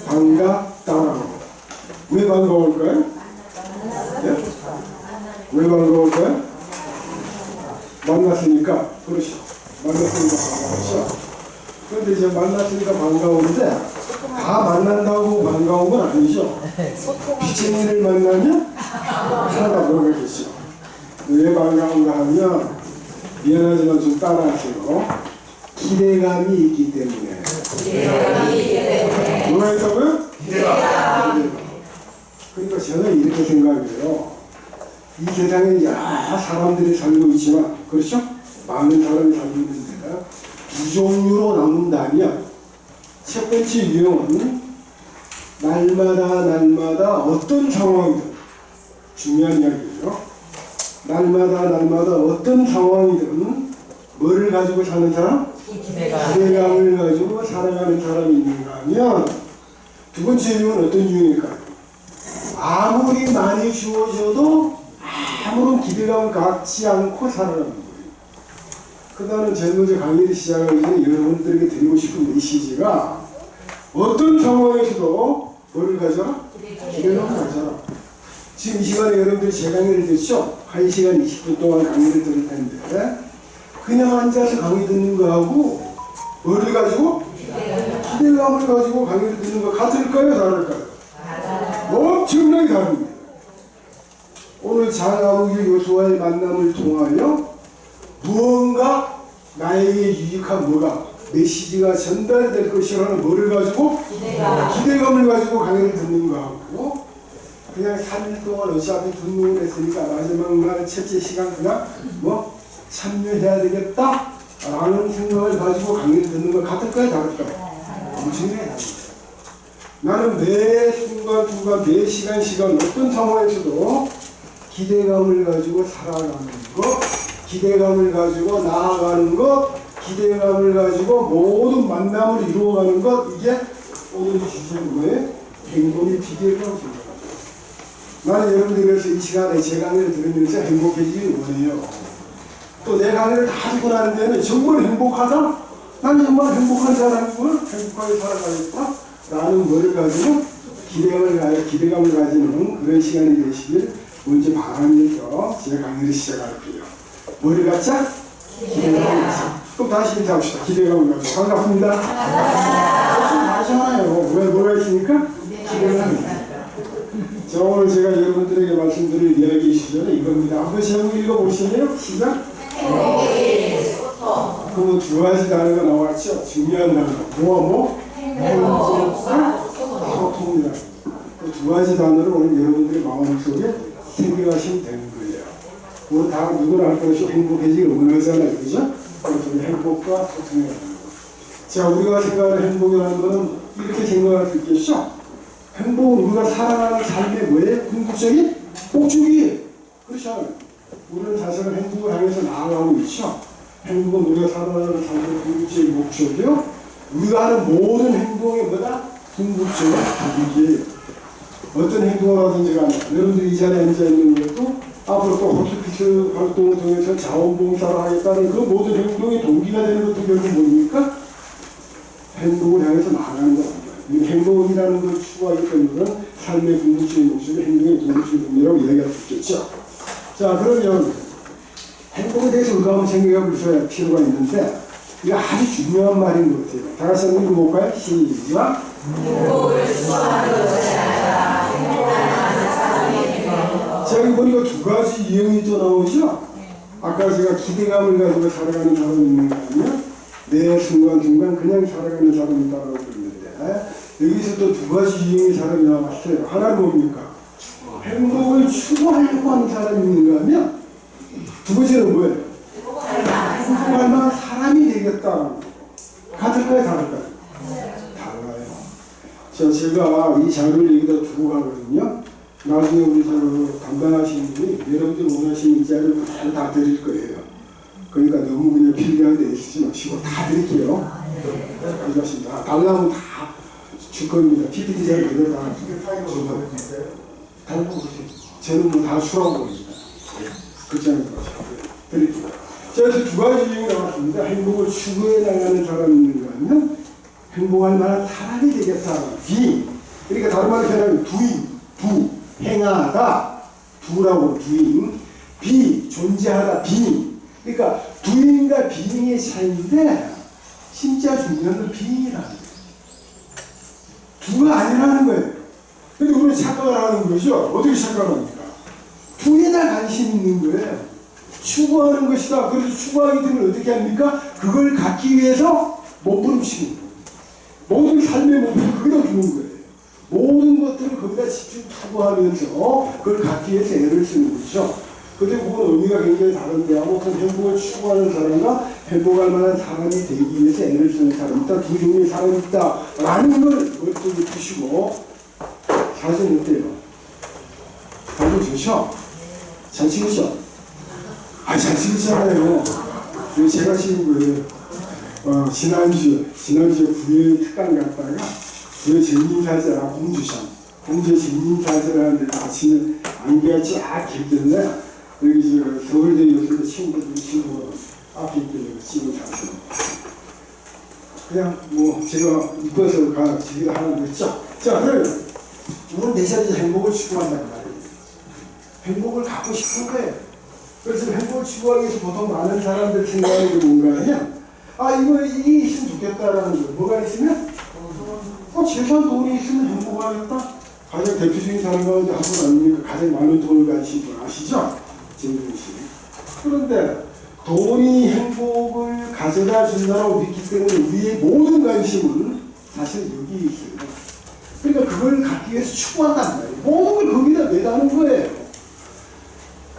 반갑다라고. 왜 반가울까요? 네? 왜 반가울까요? 만났으니까. 그렇죠. 만났으니까 반가우죠. 그런데 이제 만났으니까 반가운데 다 만난다고 반가운 건 아니죠. 빚쟁이를 만나면 하나가 모르겠죠. 왜 반가운가 하면 미안하지만 좀 따라하세요. 기대감이 있기 때문에. 뭐가 있다고요? 기대감. 그러니까 저는 이렇게 생각해요. 이 세상에 여러 사람들이 살고 있지만, 그렇죠? 많은 사람이 살고 있는데 두 종류로 나눈다면 첫 번째 유형은 날마다 어떤 상황이든, 중요한 이야기예요. 날마다 어떤 상황이든 뭐를 가지고 사는 사람? 기대감을 가지고 살아가는 사람이 있는가 하면, 두 번째 유형은 어떤 유형일까요? 아무리 많이 주어져도 아무런 기대감을 갖지 않고 살아가는 거예요. 그다음에 제일 먼저 강의를 시작하기 전에 여러분들에게 드리고 싶은 메시지가, 어떤 상황에서도 뭐를 가져라? 기대감을 가져라. 지금 이 시간에 여러분들이 제 강의를 듣죠? 1시간 20분 동안 강의를 들을 텐데, 그냥 앉아서 강의 듣는 거하고 뭐를 가지고? 기대감을 가지고 강의를 듣는 거 같을까요? 다를까요? 엄청나게 다릅니다. 오늘 장아무길 교수와의 만남을 통하여 무언가 나에게 유익한 뭐가 메시지가 전달될 것이라는 뭐를 가지고? 기대감을 가지고 강의를 듣는 거하고, 그냥 3일 동안 어차피 등록을 했으니까 마지막 날 첫째 시간 그냥 뭐 참여해야 되겠다 라는 생각을 가지고 강의를 듣는 것 같을까요? 다를까요? 엄청나게 다릅니다. 나는 매 순간 매 시간 어떤 상황에서도 기대감을 가지고 살아가는 것, 기대감을 가지고 나아가는 것, 기대감을 가지고 모든 만남을 이루어가는 것, 이게 오늘 주신 거에 행복의 비결이라고 생각합니다. 나는 여러분들에서 이 시간에 제 강의를 들으면서 행복해지길 원해요. 또 내 강의를 다 듣고 나는 데는 정말 행복하다? 나는 정말 행복한 사람이구나? 행복하게 살아가겠다? 라는 뭐를 가지고 기대감을 가지는 그런 시간이 되시길 먼저 바라면서 제 강의를 시작할게요. 뭐를 갖자? 기대감을 갖자. 그럼 다시 인사합시다. 기대감을 갖자. 반갑습니다. 다시 하나요. 왜 뭐가 있습니까? 기대감을 갖자. 자, 오늘 제가 여러분들에게 말씀드릴 이야기 시절에 이겁니다. 한번 제목 읽어보시네요. 시작. 그러면 두 가지 단어가 나왔죠. 중요한 단어. 뭐? 소통이다. 그 두 가지 단어를 오늘 여러분들의 마음속에 새겨가시면 되는 거예요. 오늘 다 누구나 할 것이 행복해지길 원하잖아요. 그죠? 그래서 행복과 소통이라는 거. 자, 우리가 생각하는 행복이라는 것은 이렇게 생각할 수 있겠죠? 행복은 우리가 살아가는 삶의 뭐예요? 궁극적인 목적이에요. 그렇잖아요. 우리는 사실은 행복을 향해서 나아가고 있죠. 행복은 우리가 살아가는 삶의 궁극적인 목적이요. 우리가 하는 모든 행동이 뭐다? 궁극적인 목적이에요. 어떤 행동을 하든지 간에 여러분들이 이 자리에 앉아 있는 것도 앞으로 또 호스피스 활동을 통해서 자원봉사를 하겠다는 그 모든 행동이 동기가 되는 것도 결국 뭡니까? 행복을 향해서 나아가는 겁니다. 이 행복이라는 걸 추구하기 때문에 삶의 궁극적인 목적이 행동의 궁극적인 목적이라고 이야기할 수 있겠죠. 자, 그러면 행복에 대해서 우리가 한번 생각해 볼 필요가 있는데, 이거 아주 중요한 말인 것 같아요. 다 같이 한번 읽어볼까요? 시작. 행복을 추구하는 것이 아니라 행복하는 사람이. 자, 여기 보니까 두 가지 유형이 또 나오죠? 아까 제가 기대감을 가지고 살아가는 사람이 있는가 하면 매 순간순간 그냥 살아가는 사람이 있다고 그러는데, 여기서 또 두 가지 유형의 사람이 나왔어요. 하나는 뭡니까? 행복을 추구하려고 하는 사람이 있는가 하면, 두 번째는 뭐예요? 행복할 만한 사람이 되겠다는 거. 같을까요? 다를까요? 달라요. 자, 제가 이 자료를 여기다 두고 가거든요. 나중에 우리 담당하시는 분이 여러분들 원하시는 이 자료를 다 드릴 거예요. 그러니까 너무 그냥 필요한 데 있으지 마시고 다 드릴게요. 그렇습니다. 달라면 다 줄 겁니다. PPT 자료 그대로 다 줄 겁니다. 달라고 저는 뭐 다 수라고 봅니다. 그렇지 않을까 드릴게요. 자, 그래서 두 가지 유형이 나왔습니다. 행복을 추구해 나가는 사람이 있는가 하면 행복할 만한 사람이 되겠다. 비. 그러니까 다른 말로 표현하면 행하다. 두라고 doing. 비, 존재하다. being. 그러니까 doing과 being의 차이인데 진짜 중요한 건 being이라는 거예요. 두가 아니라는 거예요. 근데 우리는 착각을 하는 거죠. 어떻게 착각합니까? 두에다 관심 있는 거예요. 추구하는 것이다. 그래서 추구하게 되면 어떻게 합니까? 그걸 갖기 위해서 몸부림치는 거예요. 모든 삶의 목표는 거기다 두는 거예요. 모든 것들을 거기다 집중 투구하면서 그걸 갖기 위해서 애를 쓰는 거죠. 근데 그건 의미가 굉장히 다른데 아무튼 행복을 추구하는 사람과 행복할 만한 사람이 되기 위해서 애를 쓰는 사람, 일단 두 종류의 사람이 있다라는 걸 머릿속에 두시고 사진 어때요? 사진 좋죠? 잘 찍으셔? 잘 찍으셨잖아요. 제가 지금 지난주에 구례 특강 갔다가 구례 전림사제라 공주에 전림사제라는 데 아침에 안개가 쫙 길던데 여기 서울대 요즘에 친구 앞에 있던 찍은 사진. 그냥 제가 이뻐서 지기도 하는 거죠. 자, 그러면 우리는 내 자리에서 행복을 추구한단 말이에요. 행복을 갖고 싶은 거예요. 그래서 행복을 추구하기 위해서 보통 많은 사람들 생각하는 게 뭔가 하면 이게 있으면 좋겠다라는 거. 뭐가 있으면? 재산 돈이 있으면 행복하겠다. 가장 대표적인 사람 가운데 한 분 아닙니까? 가장 많은 돈을 가지신 분 아시죠? 정동 씨. 그런데 돈이 행복을 가져다 준다고 믿기 때문에 우리의 모든 관심은 사실 여기 있어요. 그러니까 그걸 갖기 위해서 추구한단 말이에요. 모든 걸 거기다 매다는 거예요.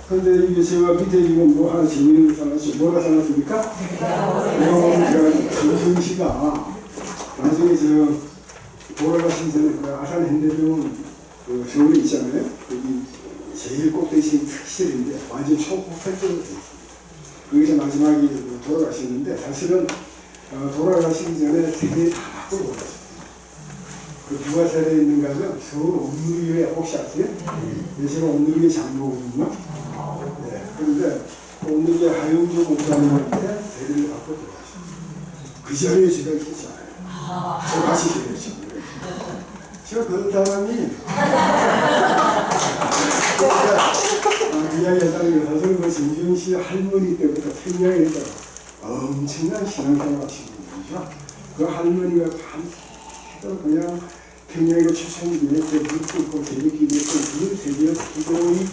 그런데 이게 제가 밑에 지금 하나 재미있는 거 써놨죠. 뭐가 써놨습니까? 정동 씨가 나중에 돌아가신 전에 아산 현대병원 서울에 있잖아요. 여기 제일 꼭대기 특실인데 완전 초고팩적으로 되어 있습니다. 거기서 마지막에 돌아가시는데 사실은 돌아가시기 전에 세대 다 바꾸고 돌아가셨어요. 누가 세대에 있는가 하면 서울 옥누리교회 혹시 아세요? 제가 옥누리교회 장로거든요. 네. 그런데 옥누리교회 하용주 목사님한테 세대를 바꾸고 돌아가셨어요. 그 자리에 제가 있었잖아요. 저 같이 계셨죠. 제가 그런 사람이 이야기했다는 게 사실 정지영 씨 할머니 때부터 평양에 있다가 엄청난 신앙생활 하시는 분이죠. 그 할머니가 밤새도록 그냥 평양에 초청기에 물 끓고 새벽기도에 그 새벽 기도의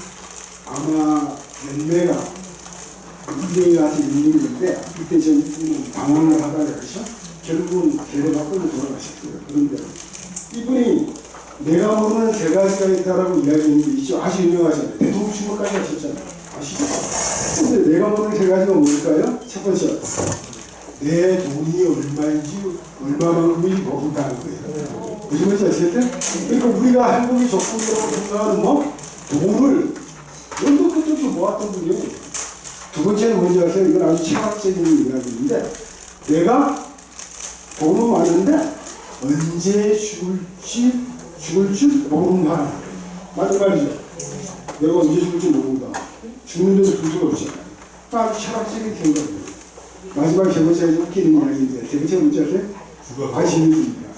아마 연매가 200이 와서 있는 건데 이때 좀 방황을 하다가 그렇죠? 결국은 데려받고 돌아가셨어요. 그런데 이분이 내가 모르는 세 가지가 있다라고 이야기하는 게 있죠. 아주 유명하잖아요. 대통령 출마까지 하셨잖아요. 아시죠? 근데 내가 모르는 세 가지가 뭘까요? 첫 번째, 내 돈이 얼마인지 얼마만큼인지 모른다는 거예요. 무슨 말인지 아시겠어요? 그러니까 우리가 행복이 조건이라고 생각하는 돈을 연도 끝도 없이 모았던 분이에요. 두 번째는 뭔지 아세요? 이건 아주 철학적인 이야기인데 내가 돈은 많은데 언제 죽을 줄 모른다. 맞는 말이죠. 내가 언제 죽을 줄 모른다. 죽는데도 줄 수가 없잖아요. 아주 철학적인 생각이에요. 마지막 세 번째가 웃기는 이야기인데 세 번째 뭔지 아세요? 아시는 분입니다.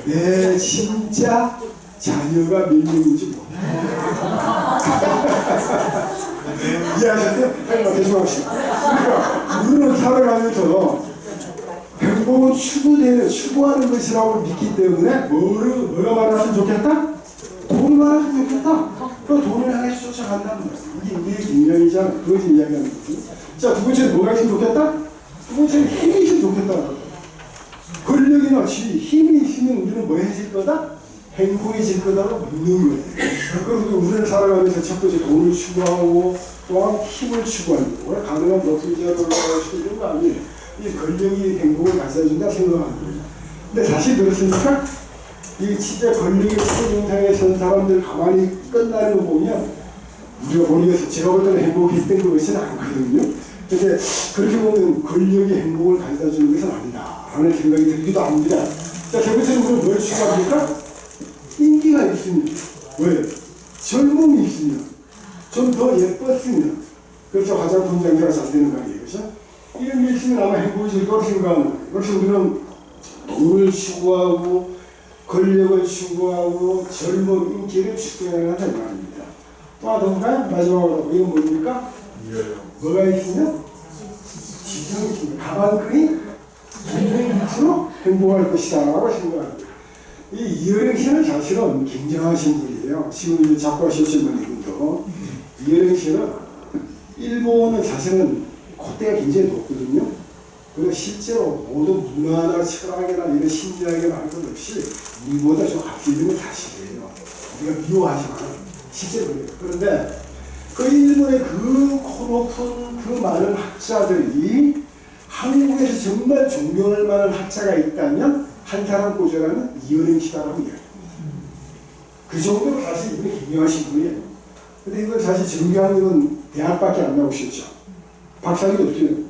내 진짜 자녀가 몇 명인지 모른다. 이해하셨어요? 계속합시다. 그러니까 우리는 살아가면서 행복은 추구하는 것이라고 믿기 때문에 뭐가 많았으면 좋겠다? 돈이 많았으면 좋겠다. 그 돈을 향해서 쫓아간다는 거예요. 이게 우리의 경영이잖아. 그것을 이야기하는 거지. 자, 두 번째는 뭐가 있으면 좋겠다? 두 번째는 힘이 있으면 좋겠다. 권력이나 지위, 힘이 있으면 우리는 뭐 해질 거다? 행복해질 거다라고 믿는 거예요. 그래서 우리는 살아가면서 첫 번째 돈을 추구하고 또한 힘을 추구하는 거예요. 가능한 높은 지하를 추구하는 거 아니에요. 이 권력이 행복을 가져다준다 생각하는 거예요. 근데 사실 그렇습니까? 이 진짜 권력의 최정상에 선 사람들 가만히 끝나는 거 보면 우리가 모르겠어. 제가 볼 때는 행복했던 것은 않거든요. 근데 그렇게 보면 권력이 행복을 가져다주는 것은 아니다 라는 생각이 들기도 합니다. 자, 세 번째는 우리는 뭘 추구합니까? 인기가 있으면, 왜? 젊음이 있으면, 좀 더 예뻤으면, 그래서 화장품 장사가 잘 되는 거 아니에요, 그렇죠? 이런 게 있으면 아마 행복해질 거라고 생각하는 거예요. 그래서 우리는 돈을 추구하고 권력을 추구하고 젊은 인기를 추구해나간다는 말입니다. 또 하던가 마지막으로 이건 뭡니까? 뭐가 있으면 지성이 있습니다. 가방끈이 굉장히 밑으로 행복할 것이다 라고 생각합니다. 이 이어령 씨는 사실은 굉장하신 분이에요. 지금 이제 작곡하셨던 분이군요. 이어령 씨는 일본은 사실은 콧대가 굉장히 높거든요. 그리고 실제로 모든 문화나 철학이나 이런 심리학이나 할 것 없이 우리보다 좀 앞서 있는 건 사실이에요. 우리가 미워하지만 실제로 그래요. 그런데 그 일본의 그 높은 그 많은 학자들이 한국에서 정말 존경할 만한 학자가 있다면 한 사람 꽂아라면 이어령 씨다라고 이야기합니다. 그 정도로 사실 이분이 굉장하신 분이에요. 근데 이걸 사실 정교한 대학밖에 안 나오셨죠. 박사도 없죠.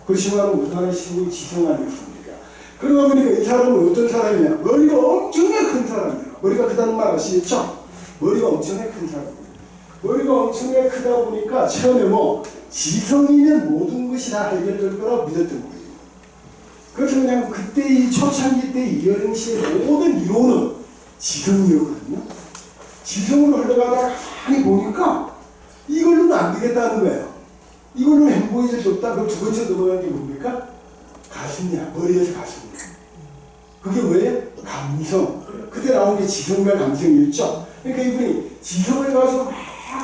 그렇지만 우리나라의 신분이 지성 아니었습니까? 그러다 보니까 이 사람은 어떤 사람이냐? 머리가 엄청나게 큰 사람이에요. 머리가 크다는 말 아시겠죠? 머리가 엄청나게 큰 사람이에요. 머리가 엄청나게 크다 보니까 처음에 뭐 지성이면 모든 것이 다 해결될 거라고 믿었던 거예요. 그래서 그냥 그때 이 초창기 때 이어령 씨의 모든 이론은 지성이었거든요. 지성으로 흘러가다가 가만히 보니까 이걸로는 안 되겠다는 거예요. 이걸로 행복해질 수 없다. 그럼 두 번째 넘어간 게 뭡니까? 가슴이야. 머리에서 가슴이야. 그게 뭐예요? 감성. 그때 나온 게 지성과 감성이었죠. 그러니까 이분이 지성을 가지고 막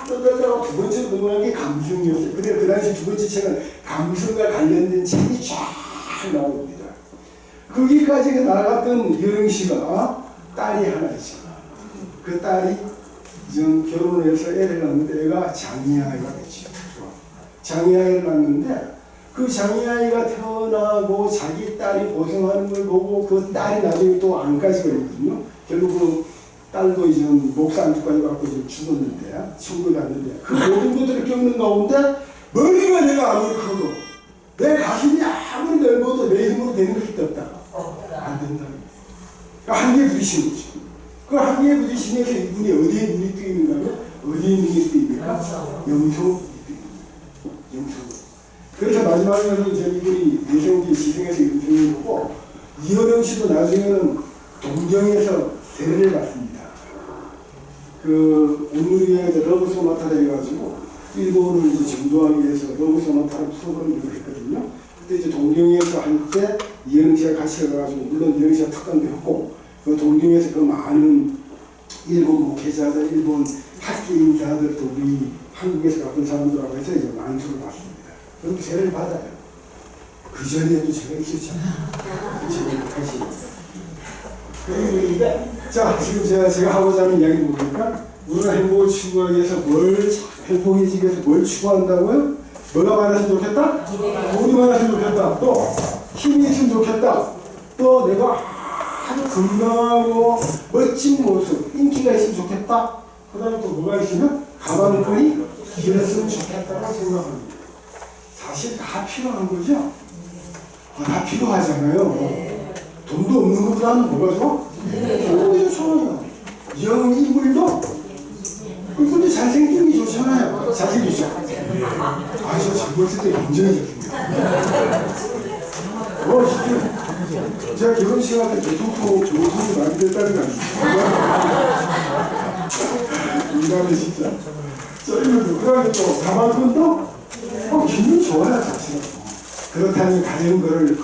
떠들다가 두 번째 넘어간 게 감성이었어요. 근데 그 당시 두 번째 책은 감성과 관련된 책이 쫙 나옵니다. 거기까지 나갔던 이어령 씨가 딸이 하나 있어요. 그 딸이 지금 결혼을 해서 애를 낳는데 애가 장애아이가 됐죠. 장애아이를 낳는데 그 장애아이가 태어나고 자기 딸이 고생하는 걸 보고 그 딸이 나중에 또 안까지 걸리거든요. 결국 그 딸도 이제 목사 안쪽까지 갖고 이제 죽었는데 천국에 갔는데 그 모든 것들을 겪는 가운데 머리가 내가 아무리 커도 내 가슴이 아무리 넓어도 내 힘으로 되는 것이 없다. 안 된다. 그러니까 한계에 부딪히는 거죠. 그 한계에 부딪히면서 이분이 어디에 눈이 뜨이는가 하면 어디에 눈이 뜨입니까? 영성이 뜨입니다. 영성. 그래서 마지막에는 이제 이분이 내성기 지성에서 영성이 오고 이어령 씨도 나중에는 동경에서 세례를 받습니다. 그 온누리에 러브 소나타를 해가지고 일본을 이제 전도하기 위해서 러브 소나타를 프로그램을 했거든요. 그때 이제 동경에서 할 때 이어령 씨가 같이 가가지고 물론 이어령 씨가 특강도 했고 그 동경에서 그 많은 일본 목회자들, 일본 학계 인사들 또 우리 한국에서 갔던 사람들하고 해서 이제 만수를 받습니다. 그리고 세례를 받아요. 그 전에도 제가 있었잖아요. 제가 다시. 그런데 자 지금 제가 하고자 하는 이야기는 뭡니까? 우리가 행복을 추구하기 위해서 행복해지기 위해서 뭘 추구한다고요? 뭐가 많았으면 좋겠다? 돈이 많았으면 좋겠다. 또 힘이 있으면 좋겠다. 또 내가 아주 건강하고 멋진 모습, 인기가 있으면 좋겠다. 그 다음에 또 뭐가 있으면 가방끈이 길었으면 좋겠다고 생각합니다. 사실 다 필요한 거죠? 다 필요하잖아요. 돈도 없는 것보다는 뭐가 좋아? 돈이 좋아요. 영 인물도 그분도 잘생긴 게 좋잖아요. 잘생기죠? 저 젊었을 때 굉장히 잘생겼어요. 진짜 제가 결혼식 할 때 대통령 조선이 많이 됐다는 거 아니에요? 인간은 진짜. 그 다음에 또 가방끈도 기분이 좋아요. 사실은. 그렇다면 가정거를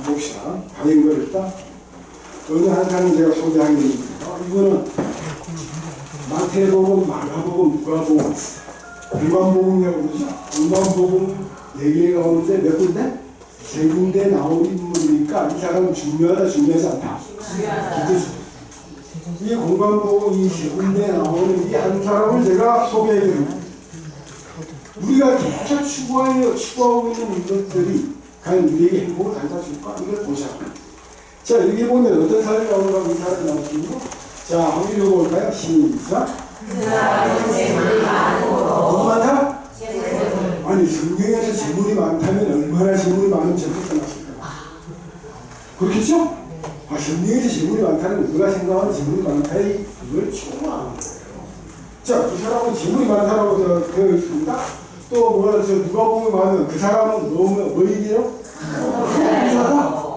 봅시다. 가정거를 어느 한 사람 제가 소개하겠습니다. 이거는 마태복음, 마가복음, 누가복음, 공관복음이라고 그러죠. 공관복음 4개가 오는데 몇 군데? 3군데 나온 인물이니까 이 사람은 중요하다, 중요하지 않다. 이 공관복음 이 3군데 나오는 이 한 사람을 제가 소개해드립니다. 우리가 계속 추구하고 있는 이것들이 과연 우리에게 행복을 가져다 줄까? 이걸 보자. 자, 여기 보면 어떤 사람이 나오는가 이 사람이 나오시고, 자, 한번 읽어볼까요? 시작. 너무 많다? 아니, 성경에서 재물이 많다면 얼마나 재물이 많은지 써놨을까? 그렇겠죠? 성경에서 재물이 많다는 우리가 생각하는 재물이 많다의 그걸 초월하는 거예요. 자, 그 사람은 재물이 많다라고 되어 있습니다. 또 누가 보면 그 사람은 뭐 얘기해요? 부자다.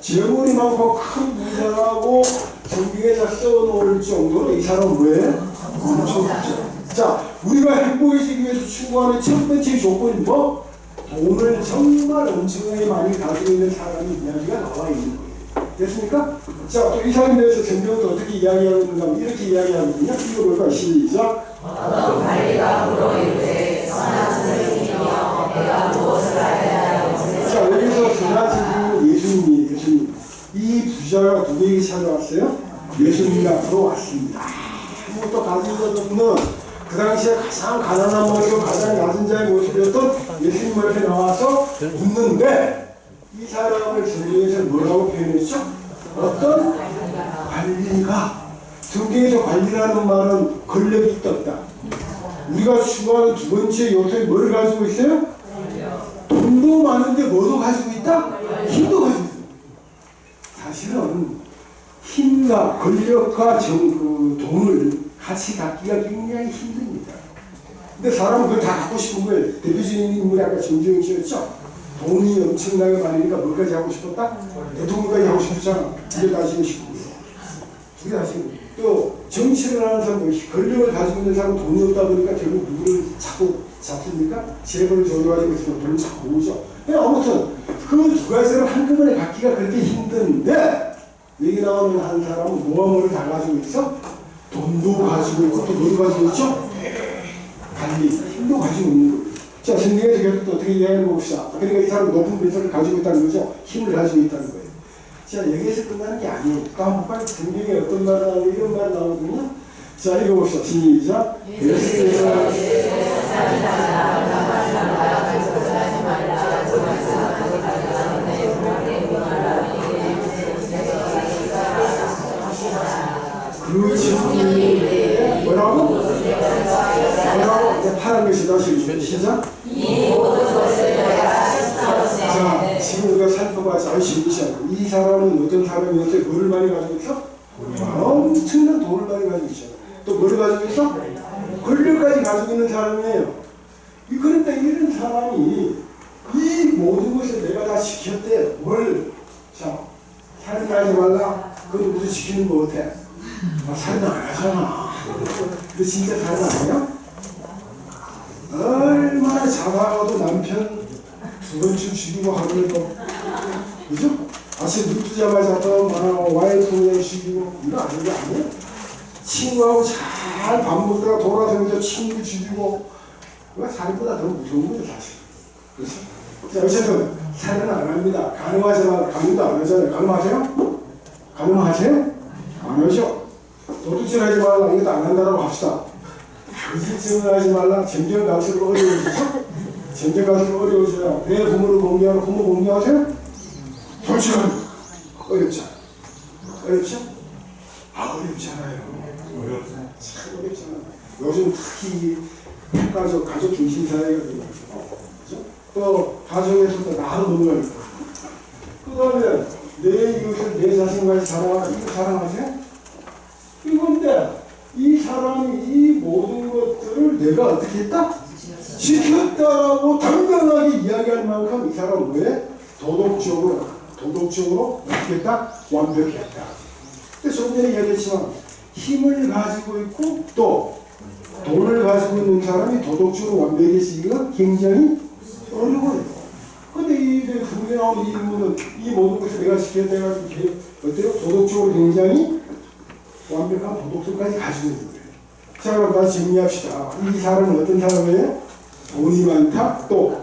재물이 많고 큰 부자라고 성경에다 써놓을 정도로 이 사람은 뭐예요? 엄청 부자. 자, 우리가 행복해지기 위해서 추구하는 첫 번째 조건이 뭐? 돈을 정말 엄청나게 많이 가지고 있는 사람의 이야기가 나와 있는 거예요. 됐습니까? 자, 또 이 사람에 대해서 성경은 어떻게 이야기하고 있는가 하면 이렇게 이야기하거든요. 이거 볼까요? 시작. 어떤 관리가 물어이르되 선한 선생이여 내가 무엇을 해야 하는지. 자, 여기서 선한 선생님은 예수님이에요. 예수님. 이 부자가 누구에게 찾아왔어요? 예수님 앞으로 왔습니다. 아무것도 가지고 없는 그 당시에 가장 가난한 모습, 가장 낮은 자의 모습이었던 예수님 앞에 나와서 묻는데 이 사람을 성경에서 뭐라고 표현했죠? 어떤 관리가. 성경에서 관리라는 말은 권력이 있다. 우리가 추구하는 두 번째 요소에 뭘 가지고 있어요? 돈도 많은데 뭐도 가지고 있다? 힘도 가지고 있다. 사실은 힘과 권력과 돈을 같이 갖기가 굉장히 힘듭니다. 근데 사람은 그걸 다 갖고 싶은 거예요. 대표적인 인물이 아까 정주영 씨였죠? 돈이 엄청나게 많으니까 뭐까지 하고 싶었다? 대통령까지 하고 싶었잖아. 두개 다 지고 싶은 거예요. 두 개 다 지고. 또 정치를 하는 사람도 권력을 가지고 있는 사람은 돈이 없다 보니까 결국 누구를 자꾸 잡습니까? 재벌을 조여가지고 있으면 돈을 자꾸 모으죠. 아무튼 그 두 가지를 한꺼번에 갖기가 그렇게 힘든데 여기 나오는 한 사람은 뭐와 뭐를 다 가지고 있어? 돈도 가지고 있고 또 뭘 가지고 있죠? 관리, 힘도 가지고 있는 거예요. 자, 성경에서 계속 또 어떻게 이야기해 봅시다. 그러니까 이 사람은 높은 분석을 가지고 있다는 거죠. 힘을 가지고 있다는 거예요. 자, 여기에서 끝나는 게 아니에요. 또 한 번 성경에 어떤 말이 나오고 이런 말이 나오거든요. 자, 읽어봅시다. 시작. 그 질문이 뭐라고? 뭐라고? 이제 파란 것이 다시 시작. 자, 지금 우리가 살펴봐서 알수 있잖아. 이 사람은 어떤 사람이었어요? 뭐를 많이 가지고 있어? 엄청난 돈을 많이 가지고 있잖아. 또 뭐를 가지고 있어? 권력까지 가지고 있는 사람이에요. 그런데 이런 사람이 이 모든 것을 내가 다 지켰대. 뭘? 자, 살인하지 말라. 그것도 무슨 지키는 거 같아? 살인 안 하잖아. 근데 진짜 살인 아니야? 얼마나 잡아가도 남편 두 번쯤 죽이고 하루를 또, 그죠? 아침 눈 뜨자마자 또 와이프를 죽이고, 이거 아닌 게 아니에요? 친구하고 잘 밥 먹다가 돌아서면서 친구 죽이고, 이거 살인보다 더 무서운 거죠, 사실. 그렇죠? 자, 어쨌든 살인은 안 합니다. 가능하지만, 강요도 안 하잖아요. 가능하세요? 가능하세요? 안 하죠? 도둑질 하지 말라, 이것도 안 한다라고 합시다. 거짓증을 하지 말라, 점점 갈수록 어려워지죠? 점점 갈수록 어려워져요. 왜 부모를 공개하고 부모 공개하세요? 도둑질은 어렵잖아요. 어렵죠? 어렵잖아요. 참 어렵잖아요. 요즘 특히 가족 중심 사회가 되고, 그죠? 또 가정에서도 나로 넘어가고, 그 다음에 내 이웃을 내 자신과의 사랑하라. 이거 사랑하세요? 이건데 이 사람이 이 모든 것들을 내가 어떻게 했다? 지켰다라고 당당하게 이야기할 만큼 이 사람은 왜? 도덕적으로 어떻게 했다? 완벽했다. 근데 좀 전에 얘기했지만 힘을 가지고 있고 또 돈을 가지고 있는 사람이 도덕적으로 완벽해지기가 굉장히 어려워요. 근데 이 성경에 나온 이 인물은 이 모든 것을 내가 지켰다 해가지고 어때요? 도덕적으로 굉장히 완벽한 도덕성까지 가지고 있는 거예요. 자, 그럼 다시 정리합시다. 이 사람은 어떤 사람이에요? 돈이 많다, 또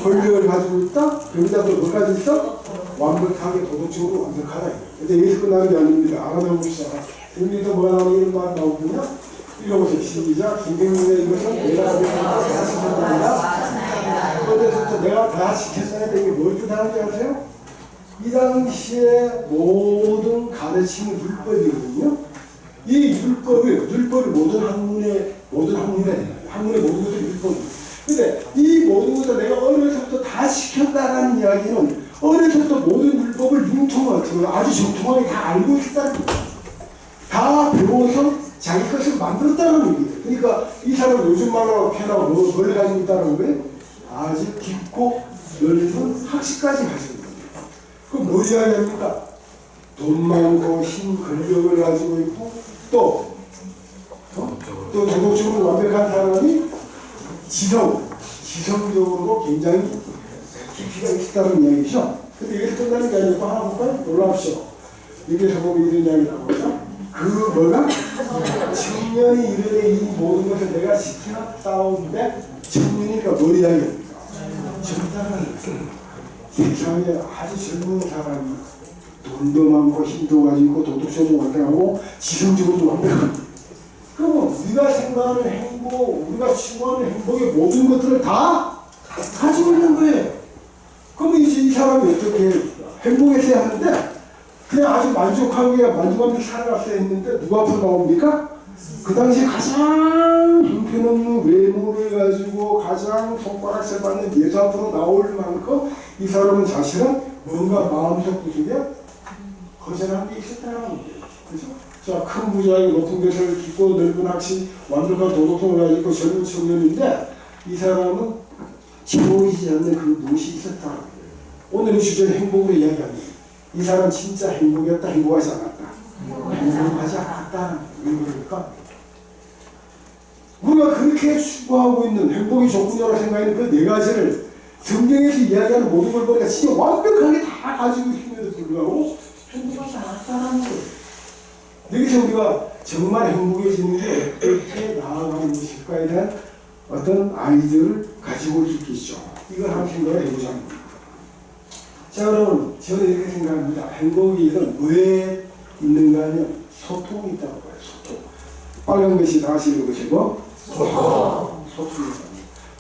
권력을 가지고 있다, 거기다 또 뭐까지 있어? 완벽하게 도덕적으로 완벽하다. 근데 여기서 끝나는 게 아닙니다. 알아내봅시다. 여기도 뭐가 나오는 이런 말 나오거든요. 읽어보세요. 시작. 김경민의 이것은 내가 다 지켰답니다. 그래서 내가 다 지켰어야 되는 게 뭘 뜻하는지 아세요? 이 당시에 모든 가르침은 율법이거든요. 이 율법을 모든 학문의 모든 것들이 율법이에요. 근데 이 모든 것을 내가 어려서부터 다 시켰다라는 이야기는 어려서부터 모든 율법을 융통하고 아주 정통하게 다 알고 있다는 거예요. 다 배워서 자기 것을 만들었다는 얘기예요. 그러니까 이 사람은 요즘 말로 표현하고 뭘 가지고 있다는 거예요? 아주 깊고 넓은 학식까지 가지고 있는 거예요. 뭘 이야기합니까? 돈 많고 힘, 권력을 가지고 있고 또 도덕적으로 완벽한 사람이 지성적으로 굉장히 깊이가 있다는 이야기죠. 근데 여기서 끝나는 게 아니고 하나 볼까요? 놀랍시오. 여기서 보면 이런 이야기 나오죠. 그 뭐가? 청년이 이르되 이 모든 것을 내가 시켜놨다운데 청년이니까 뭘 이야기합니까? 젊다는 세상에 아주 젊은 사람이 돈도 많고 힘도 가지고 도덕적으로 완벽하고 지성적으로 완벽합니다. 그럼 우리가 생각하는 행복, 우리가 추구하는 행복의 모든 것들을 다 가지고 있는 거예요. 그럼 이제 이 사람이 어떻게 행복했어야 하는데 그냥 아주 만족하면서 살아갔어야 했는데 누가 앞으로 나옵니까? 그 당시 가장 형편없는 외모를 가지고 가장 손가락질 받는 예수 앞으로 나올 만큼 이 사람은 사실은 뭔가 마음속 구석에 거절한 게 있었다는 거예요. 그죠? 자, 큰 부자의 높은 것을 깊고 넓은 학식, 완벽한 도덕성을 가지고 젊은 청년인데 이 사람은 지워지지 않는 그 무엇이 있었다는 거예요. 오늘 이 주제는 행복으로 이야기합니다. 이 사람 진짜 행복이었다, 행복하지 않았다. 행복하지 않았다. 왜 그럴까? 우리가 그렇게 추구하고 있는 행복의 조건이라고 생각하는 그 네 가지를 성경에서 이야기하는 모든 걸 보니까 진짜 완벽하게 다 가지고 있음에도 불구하고 행복하지 않았다는 거예요. 여기서 우리가 정말 행복해지는 게 어떻게 나아가는 것일까에 대한 어떤 아이디어를 가지고 있겠죠. 이걸 한번 생각을 해보자. 자, 그럼 저는 이렇게 생각합니다. 행복이 이건 왜 있는가 하면 소통이 있다고 봐요. 소통. 빨간 것이 다시 읽으시고 소통입니다.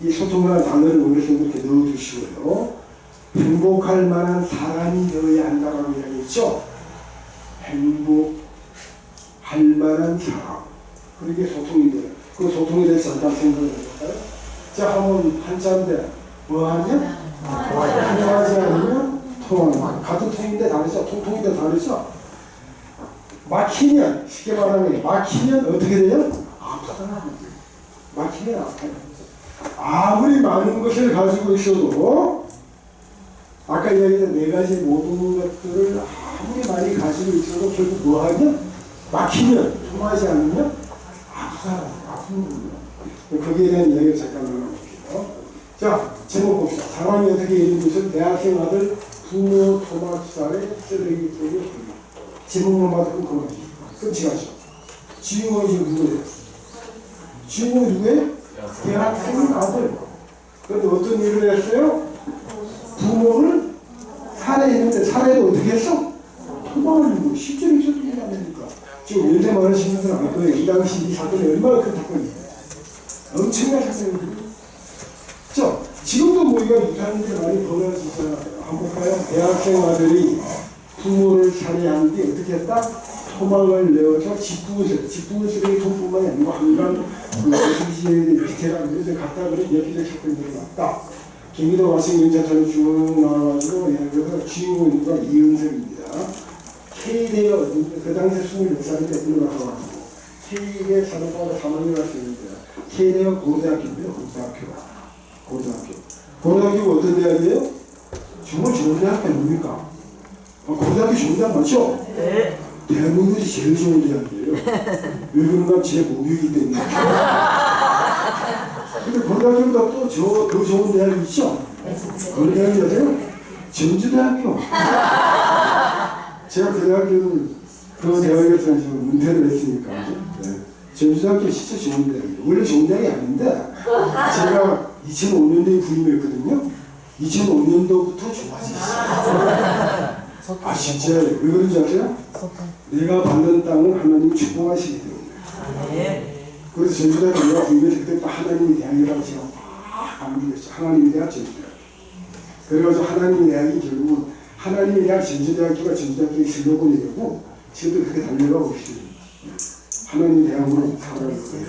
이 소통이라는 단어를 머릿속에 이렇게 넣어주시고요. 행복할 만한 사람이 되어야 한다고 이야기했죠. 행복할 만한 사람. 그게 소통이 돼요. 그 소통에 대해서 잠깐 생각을 해볼까요? 자, 한번 한자인데 뭐 하냐? 통하지 않으면 통하는. 같은 통인데 다르죠? 통통인데 다르죠? 막히면, 쉽게 말하면 막히면 어떻게 돼요? 아프다. 막히면 아파요. 아무리 많은 것을 가지고 있어도 아까 이야기했던 네 가지 모든 것들을 아무리 많이 가지고 있어도 결국 뭐 하냐? 막히면, 통하지 않으면 아프다. 아픈 거예요. 거기에 대한 이야기를 잠깐 나눠볼게요. 자, 제목 봅시다. 사람이 어떻게 이런 것을 대학생 아들 부모 토막살에 쓰레기 속에 돌려. 제목만 봐도 그만 끔찍하죠. 주인공이 지금 누구예요? 주인공이 누구예요? 대학생 아들. 그런데 어떤 일을 했어요? 부모를 살해했는데 살해도 어떻게 했어? 토막을 주고 실제로 있었던 게 아닙니까? 지금 연세 많으신 분들은 알 거예요. 이 당시 이 사건이 얼마나 큰 사건이에요. 엄청난 사건이거든요. 자, 지금도 뭐 이거 이상한 일이 많이 벌어지잖아요. 한번 볼까요? 대학생 아들이 부모를 살해한 뒤 어떻게 했다? 토막을 내어서 집부분실의 돈뿐만이 아니고 한강 도시의 디테일한 데를 갖다 그런 예비적 사건들이 났다. 경기도 와싱경찰청이 쭉 나와가지고 그래서 주인공이 누가 이은석입니다. K대가 그 당시에 26살인데 일어나서 K대 사도과가 3학년 학생인데 K대가 고등학교입니다. 고등학교가 어떤 대학이에요? 정말 좋은 대학이 뭡니까? 고등학교 좋은 대학 맞죠? 네. 대한민국이 제일 좋은 대학이에요. 왜 그런가 제 목욕이기 때문에. 근데 고등학교보다 또 더 좋은 대학이 있죠? 어느 대학이 아세요? 전주대학교. 제가 그 대학에서 지금 은퇴를 했으니까. 네. 전주대학교 진짜 좋은 대학이에요. 원래 좋은 대학이 아닌데 제가 2005년도에 부임했거든요. 2005년도부터 좋아졌어요. 아 진짜 왜 그런지 아세요? 내가 받는 땅은 하나님이 축복하시기 때문에. 그래서 전주대학교 내가 부임해서 그때부터 하나님의 대학이라고 제가 막 믿었어요. 하나님의 대학 전주대학. 그래가지고 하나님의 대학이 결국은 하나님의 대학 전주대학교가 전주대학교의 슬로건이 되고 지금도 그렇게 달려가고 있어요. 하나님의 대학으로 살아가고 있어요.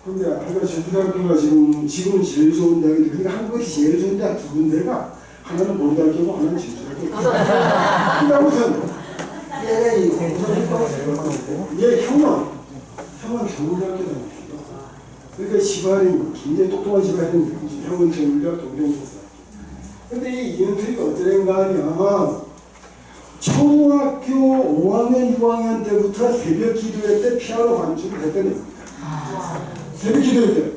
근데 하여간 전주대학교가 지금은 제일 좋은 대학인데 그러니까 한국에서 제일 좋은 대학 두 군데가 하나는 고등학교고 하나는 전주대학교. 근데 아무튼 얘 형은 전주대학교 다녔어요. 그러니까 집안이 굉장히 똑똑한 집안인데 형은 전주대학 동명고등학교. 근데 이 이은택이 어떠한가 하면 초등학교 5학년, 6학년 때부터 새벽 기도회 때 피아노 반주를 했다는 겁니다. 새벽 기도회 때.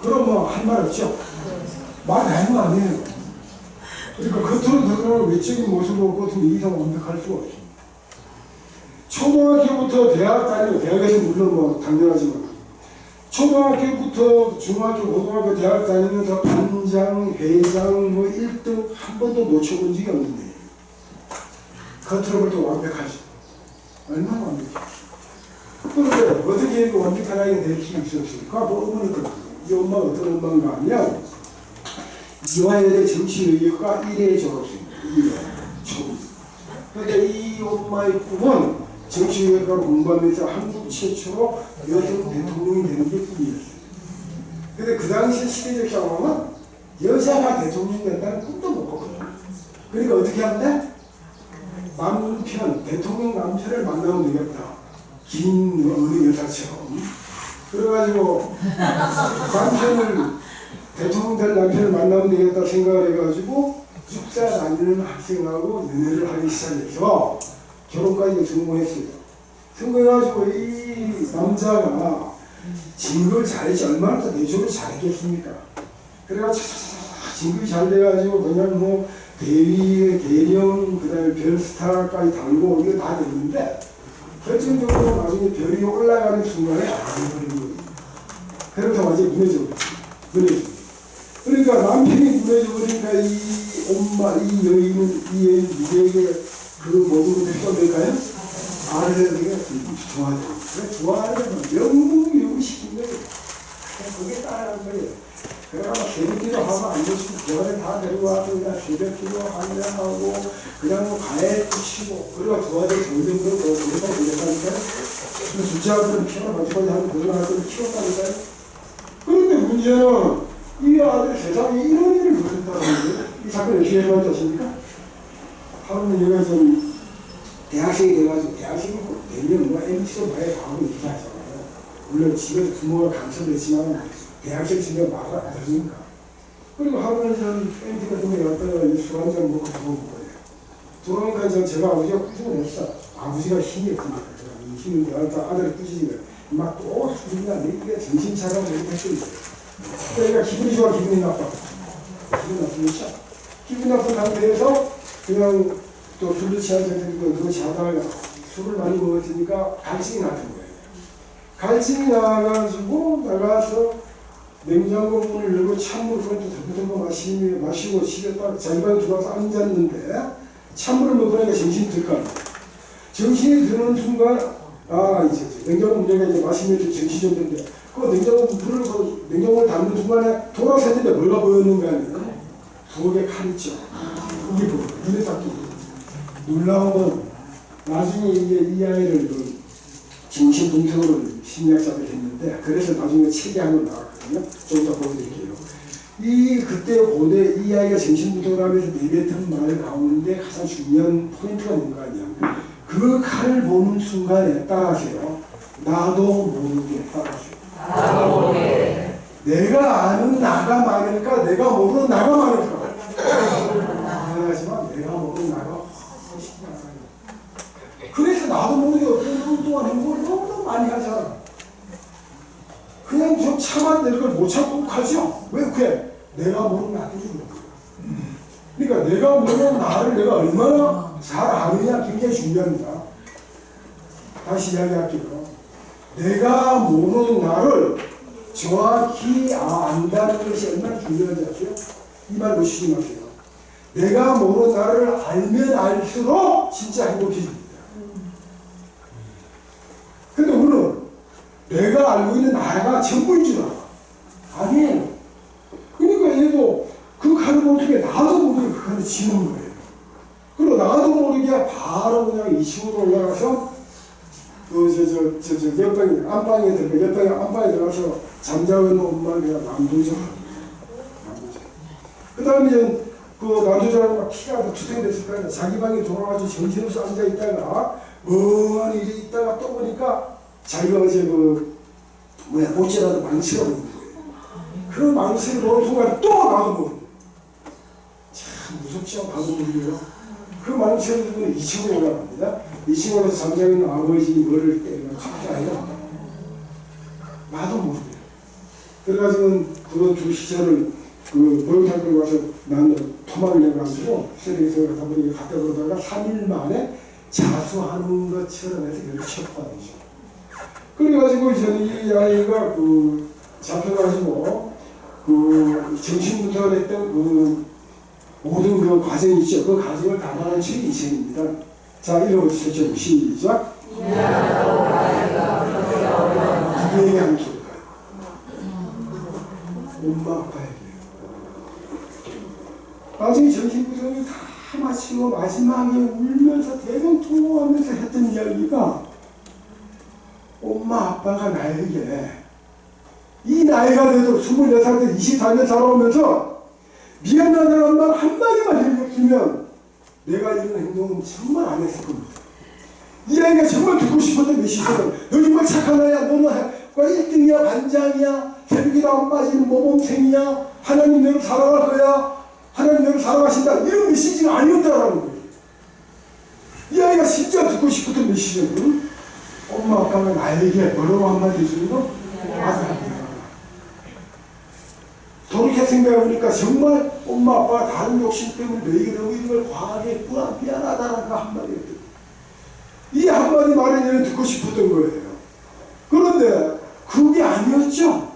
그럼 뭐 할 말 없죠? 말 많은 거 아니에요. 그러니까 겉으로 드러나는 외적인 모습을 보고 좀 이상 완벽할 수가 없습니다. 초등학교부터 대학 다니고, 대학에서 물론 뭐 당연하지만, 초등학교부터 중학교, 고등학교, 대학 다니면서 반장, 회장, 뭐 1등 한 번도 놓쳐본 적이 없는데, 겉으로 볼 때 완벽하죠. 얼마나 완벽해. 그런데 어떻게 완벽한 아이가 될 수 있었을까? 뭐 어머니거든요. 이 엄마가 어떤 엄마인가 하면, 이화여대 정치의학과 1회 졸업생입니다. 1회 초급. 그런데 이 엄마의 꿈은 정치의학과를 공부하면서 한국 최초로 여성 대통령이 되는 게 꿈이었어요. 근데 그 당시 시대적 상황은 여자가 대통령이 된다는 꿈도 못 꿨거든요. 그러니까 어떻게 하면 돼? 남편, 대통령 남편을 만나면 되겠다. 긴 어느 여자처럼. 그래가지고 남편을, 대통령 될 남편을 만나면 되겠다 생각을 해가지고 숙사 다니는 학생하고 연애를 하기 시작해서 결혼까지 성공했어요. 성공해가지고 이 남자가 진급을 잘했지 얼마나 더 내조를 잘했겠습니까? 그래가지고 진급이 잘 돼가지고 그냥 뭐 대위, 대령, 그 다음에 별스타까지 달고 이거 다 됐는데 결정적으로 나중에 별이 올라가는 순간에 안 버린 거예요. 그래서 완전히 무너져버렸어요. 그러니까 남편이 무너져버리니까 이 엄마, 이 여인은 이 여인 누구에게 그 모든 것을 쏟을까요? 아들에게 좋아하죠. 그래, 좋아하는 영웅 영웅시킨 거예요. 그게 따라간 거예요. 그래가 새벽기도 하고 앉았으면 교회에 다 데려와서 그냥 새벽기도 하고 그냥 뭐 가에 붙이고 그리고 도와줘 정정도 그래서 그랬다니까요. 주자들은 피가 마지막에 하는 그런 아들을 키웠다니까요. 그런데 문제는 이 아들이 세상에 이런 일을 못했다는 거예요. 이 사건을 어떻게 해봤지 않습니까? 하루는 얘가 좀 대학생이 돼가지고 대학생이 되면 뭐 MT도 봐야 가고 이렇게 하잖아요. 물론 집에서 부모가 간섭했지만 대학생 집에 말을 안 들으니까. 그리고 하루는 전 MT 같은 데 갔다가 술 한잔 먹고 들어온 거예요. 들어오니까 전 제가 아버지가 꾸중을 했어. 아버지가 힘이 없으니까. 이 힘을 내가 아들을 꾸짖으면 막 또 술이나 이게 정신 차리고 이렇게 했거든요. 그러니까 기분이 좋아, 기분이 나빠. 기분 나쁘겠죠? 기분 나쁜 상태에서 그냥 또 술도 취한 상태고 그거 자다가 술을 많이 먹었으니까 갈증이 났던 거예요. 갈증이 나가지고 나가서 냉장고 문을 열고 찬물을 또 마시고 집에 딱 자기 방에 들어와서 앉았는데 찬물을 먹으니까 정신이 들 거 아니에요. 정신이 드는 순간 이제 냉장고 문제가 이제 마시면서 정신이 좀 드는데 그 냉장고를 닫는 순간에 돌아섰는데 뭐가 보였는 거 아니에요? 부엌에 칼 있죠. 그게 보여요. 눈에 딱 띄고. 놀라운 건 나중에 이제 이 아이를 정신분석으로 심리학자들이 했는데 그래서 나중에 책이 한 권 나왔거든요. 좀 이따 보여드릴게요. 그때 고대 이 아이가 정신분석을 하면서 내뱉은 말 가운데 가장 중요한 포인트가 뭔가 하냐. 그 칼을 보는 순간에 따라하세요. 나도 모르게 따라하세요. 나도 모르게. 내가 아는 나가 많으니까 내가 모르는 나가 많을까. 하지만 내가 모르는 나가 훨씬 많아요. 그래서 나도 모르게 어떤 동안 행복을 너무 많이 하잖아. 그냥 좀 참아야 될 걸 못 참고 하죠. 왜 그래? 내가 모르는 나도 주는 거야. 그러니까 내가 모르는 나를 내가 얼마나 잘 아느냐 굉장히 중요합니다. 다시 이야기할게요. 내가 모르는 나를 정확히 안다는 것이 얼마나 중요한지 아세요? 이 말 놓치지 마세요. 내가 모르는 나를 알면 알수록 진짜 행복해집니다. 근데 우리는 내가 알고 있는 나가 전부인 줄 알아. 아니에요. 그러니까 얘도 그 칼을 모르게 나도 모르게 그 칼을 지는 거예요. 그리고 나도 모르게 바로 그냥 2층으로 올라가서 옆방에, 안방에 들어가서 잠자고 있는 엄마를 그냥 남도적합니다. 그 다음에 그 남도적하고 피가 투생됐을 거예요. 자기 방에 돌아가서 정신없이 앉아있다가 멍하니 이래 있다가 또 보니까 자기가 어제 옷이라도 망치가 보이는 거예요. 그 망치를 보는 순간 또 나도 모르고. 참 무섭죠, 나도 모르고요. 그 많은 시설들은 2층으로 올라갑니다. 2층으로 잠자는 아버지 머리를 때리면 진짜예요. 나도 모르겠어요. 그래가지고 그거 두 시설을 그 목욕탕으로 와서 나는 토막을 내가지고 쓰레기통에 갖다 버리고 갖다 그러다가 3일 만에 자수하는 것처럼 해서 그렇게 첩받으죠. 그래가지고 저는 이 아이가 그 잡혀가지고 그 정신분석을 했던 그 모든 그 과정이 있죠. 그 과정을 담아낸 책이 이 책입니다. 자, 읽어보시죠. 시작. 누구에게 한 길일까요? 엄마 아빠에게. 나중에 정신분석을 다 마치고 마지막에 울면서 대성통곡하면서 했던 이야기가 엄마 아빠가 나에게 이 나이가 돼도 24살 때 24년 살아오면서 미안하다는 말 한마디만 해줬으면 내가 이런 행동은 정말 안 했을 겁니다. 이 아이가 정말 듣고 싶었던 메시지는 너 정말 착한 아이야. 너는 1등이야. 반장이야. 새벽에도 안 빠지는 모범생이야. 하나님 너를 사랑할 거야. 하나님 너를 사랑하신다. 이런 메시지가 아니었다라는 거예요. 이 아이가 진짜 듣고 싶었던 메시지는 엄마 아빠가 나에게 뭐라고 한마디 해주는 거? 맞아. 돌이켜 생각해보니까 정말 엄마 아빠가 다른 욕심 때문에 너에게 너무 이런 걸 과하게 했구나. 미안하다라는 한마디 했거든. 이 한마디 말을 얘는 듣고 싶었던 거예요. 그런데 그게 아니었죠.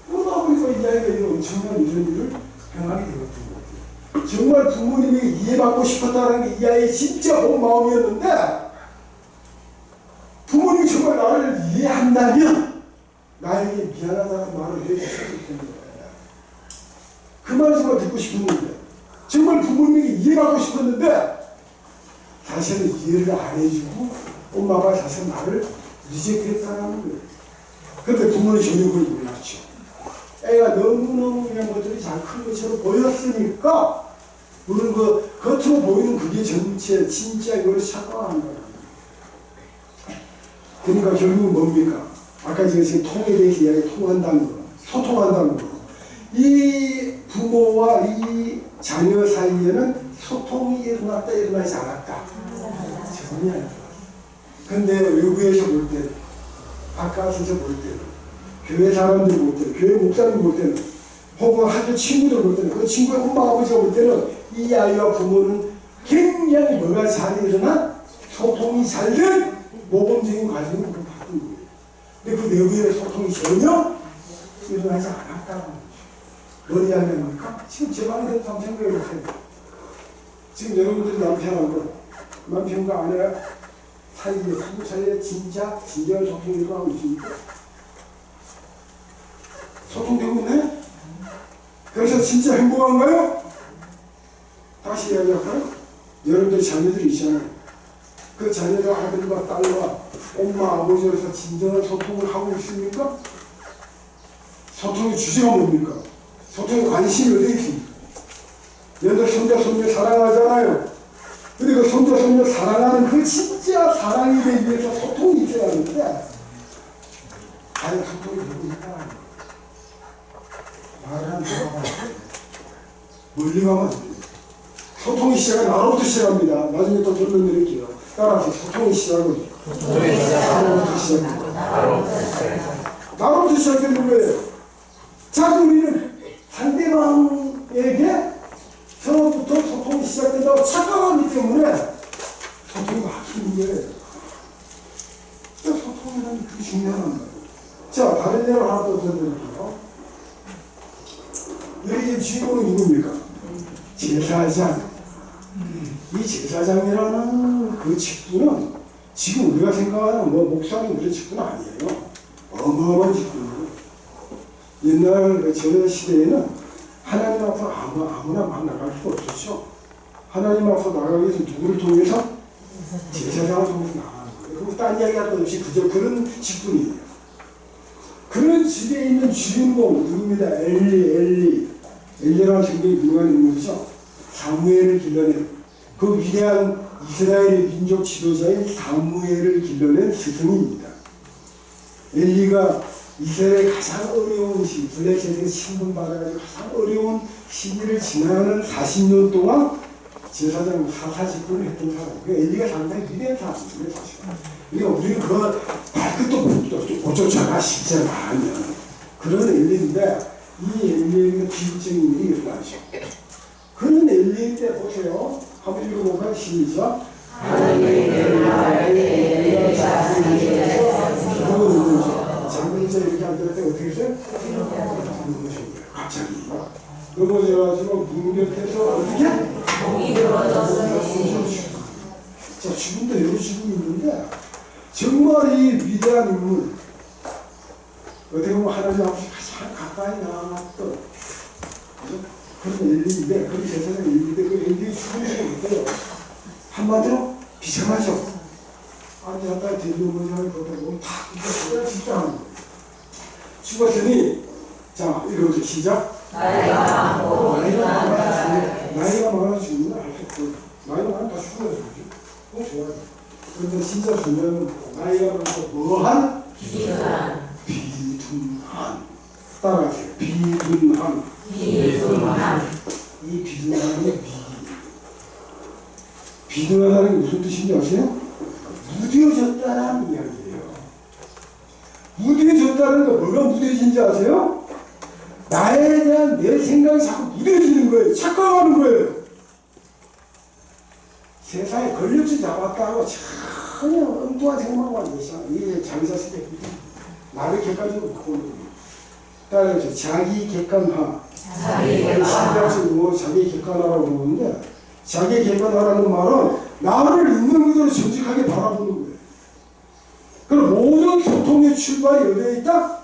그러다 보니까 이 아이가 이런 엄청난 이런 일을 행하게 되었던 거예요. 정말 부모님에게 이해받고 싶었다는 게 이 아이의 진짜 본 마음이었는데 부모님이 정말 나를 이해한다면 나에게 미안하다는 말을 해주셨기 때문에 그 말을 정말 듣고 싶었는데 정말 부모님에게 이해받고 싶었는데 사실은 이해를 안 해주고 엄마가 사실 나를 리젝트했다는 거예요. 그런데 부모는 전혀 그걸 몰랐죠. 애가 너무너무 그냥 것들이 잘 큰 것처럼 보였으니까 우리는 그 겉으로 보이는 그게 전체 진짜 이걸 착각한 거예요. 그러니까 결국은 뭡니까? 아까 제가 지금 통에 대해서 이야기 통한다는 거, 소통한다는 거. 이 부모와 이 자녀 사이에는 소통이 일어났다 일어나지 않았다. 전혀 아니다. 근데 외부에서 볼 때는, 바깥에서 볼 때는, 교회 사람들 볼 때는, 교회 목사님 볼 때는, 혹은 학교 친구들 볼 때는, 그 친구의 엄마 아버지가 볼 때는 이 아이와 부모는 굉장히 뭐가 잘 일어나? 소통이 잘 된 모범적인 과정을 바꾼 거예요. 근데 그 내부의 소통이 전혀 일어나지 않았다는 거죠. 뭘 이야기합니까? 지금 제 방에 대해서 한번 생각해 보세요. 지금 여러분들이 남편과 아내 사이에, 부부 사이에 진지한 소통이 일어나고 있습니까? 소통되고 있나요? 그래서 진짜 행복한가요? 다시 이야기할까요? 여러분들이 자녀들이 있잖아요. 그 자녀들 아들과 딸과 엄마 아버지로서 진정한 소통을 하고 있습니까? 소통의 주제가 뭡니까? 소통의 관심이 어디 있습니까? 얘들 손자 손녀 사랑하잖아요. 근데 그 손자 손녀 사랑하는 그 진짜 사랑이 되기 위해서 소통이 있어야 하는데 과연 소통이 되고 있다. 말을 안 들어가면 멀리 가면 안 돼요. 소통이 시작은 나로부터 시작합니다. 나중에 또 설명드릴게요. 따라서 소통이 시작은 나로부터 시작합니다. 나로부터 시작되는 거예요. 자, 우리는 상대방에게 처음부터 소통이 시작된다고 착각하기 때문에 소통이 막히는 거예요. 소통이라는 게 중요한 거예요. 자, 다른 예를 하나 더 드릴게요. 여기 지금 주인공은 누굽니까? 제사장. 이 제사장이라는 그 직분은 지금 우리가 생각하는 목사님 그런 직분은 아니에요. 어마어마한 직분이에요. 옛날 저 시대에는 하나님 앞으로 아무나 막 나갈 수가 없었죠. 하나님 앞으로 나가기 위해서 누구를 통해서? 제사장을 통해서 나가는 거예요. 그리고 딴 이야기 할 것 없이 그저 그런 직분이에요. 그런 집에 있는 주인공 누굽니다. 엘리라는 굉장히 유명한 인물이죠. 사무엘을 길러낸 그 위대한 이스라엘의 민족 지도자인 사무엘을 길러낸 스승입니다. 엘리가 이스라엘의 가장 어려운 시기, 블레셋에게 신분받아가지고 가장 어려운 시기를 지나는 40년 동안 제사장 사사직분을 했던 사람. 그 엘리가 상당히 위대한 사람이에요, 사실. 그러니까 우리는 그 발끝도 못 쫓아가, 실제로 하면. 그런 엘리인데, 이 엘리의 비극적인 일이 일어나죠. 그런 엘리인데 보세요. 한번 읽어볼까요? 시작. 잠들자 이렇게 앉을 때 어떻게 했어요? 갑자기 넘어져가지고 문 곁에서 어떻게? 자, 지금도 여러 죽음이 있는데 정말 이 위대한 인물, 어떻게 보면 하나님 앞에 가장 가까이 나왔던 그런 엘리인데, 그런 제사장 엘리인데 그 엘리의 죽음이 어때요? 한마디로 비참하죠. 앉았다 뒤로문을 걷어보면 다 집중하는 거예요. 죽었더니, 자, 이렇게 시작. 나이가 많아 죽는 건 알수 없고, 나이가 많아 다 죽어야 되죠. 그거 좋아요. 그런데 진짜 중요한 나이가 많아서 뭐한? 비둔한. 따라하세요. 비둔한. 이 비둔한이 비둔하다는 게 무슨 뜻인지 아세요? 무뎌졌다는 이야기예요. 무뎌졌다는 거 뭐가 무뎌진지 아세요? 나에 대한 내 생각이 자꾸 무뎌지는 거예요. 착각하는 거예요. 세상에 권력지 잡았다 하고 전혀 엉뚱한 생각만 하고 이게 자기 자신의 나를 객관적으로 보는 거예요. 따라서 자기 객관화. 신학적으로 자기 객관화라고 그러는데, 자기 객관화라는 말은 나를 있는 그대로 정직하게 바라보는 거예요. 그럼 모든 소통의 출발이 어디에 있다?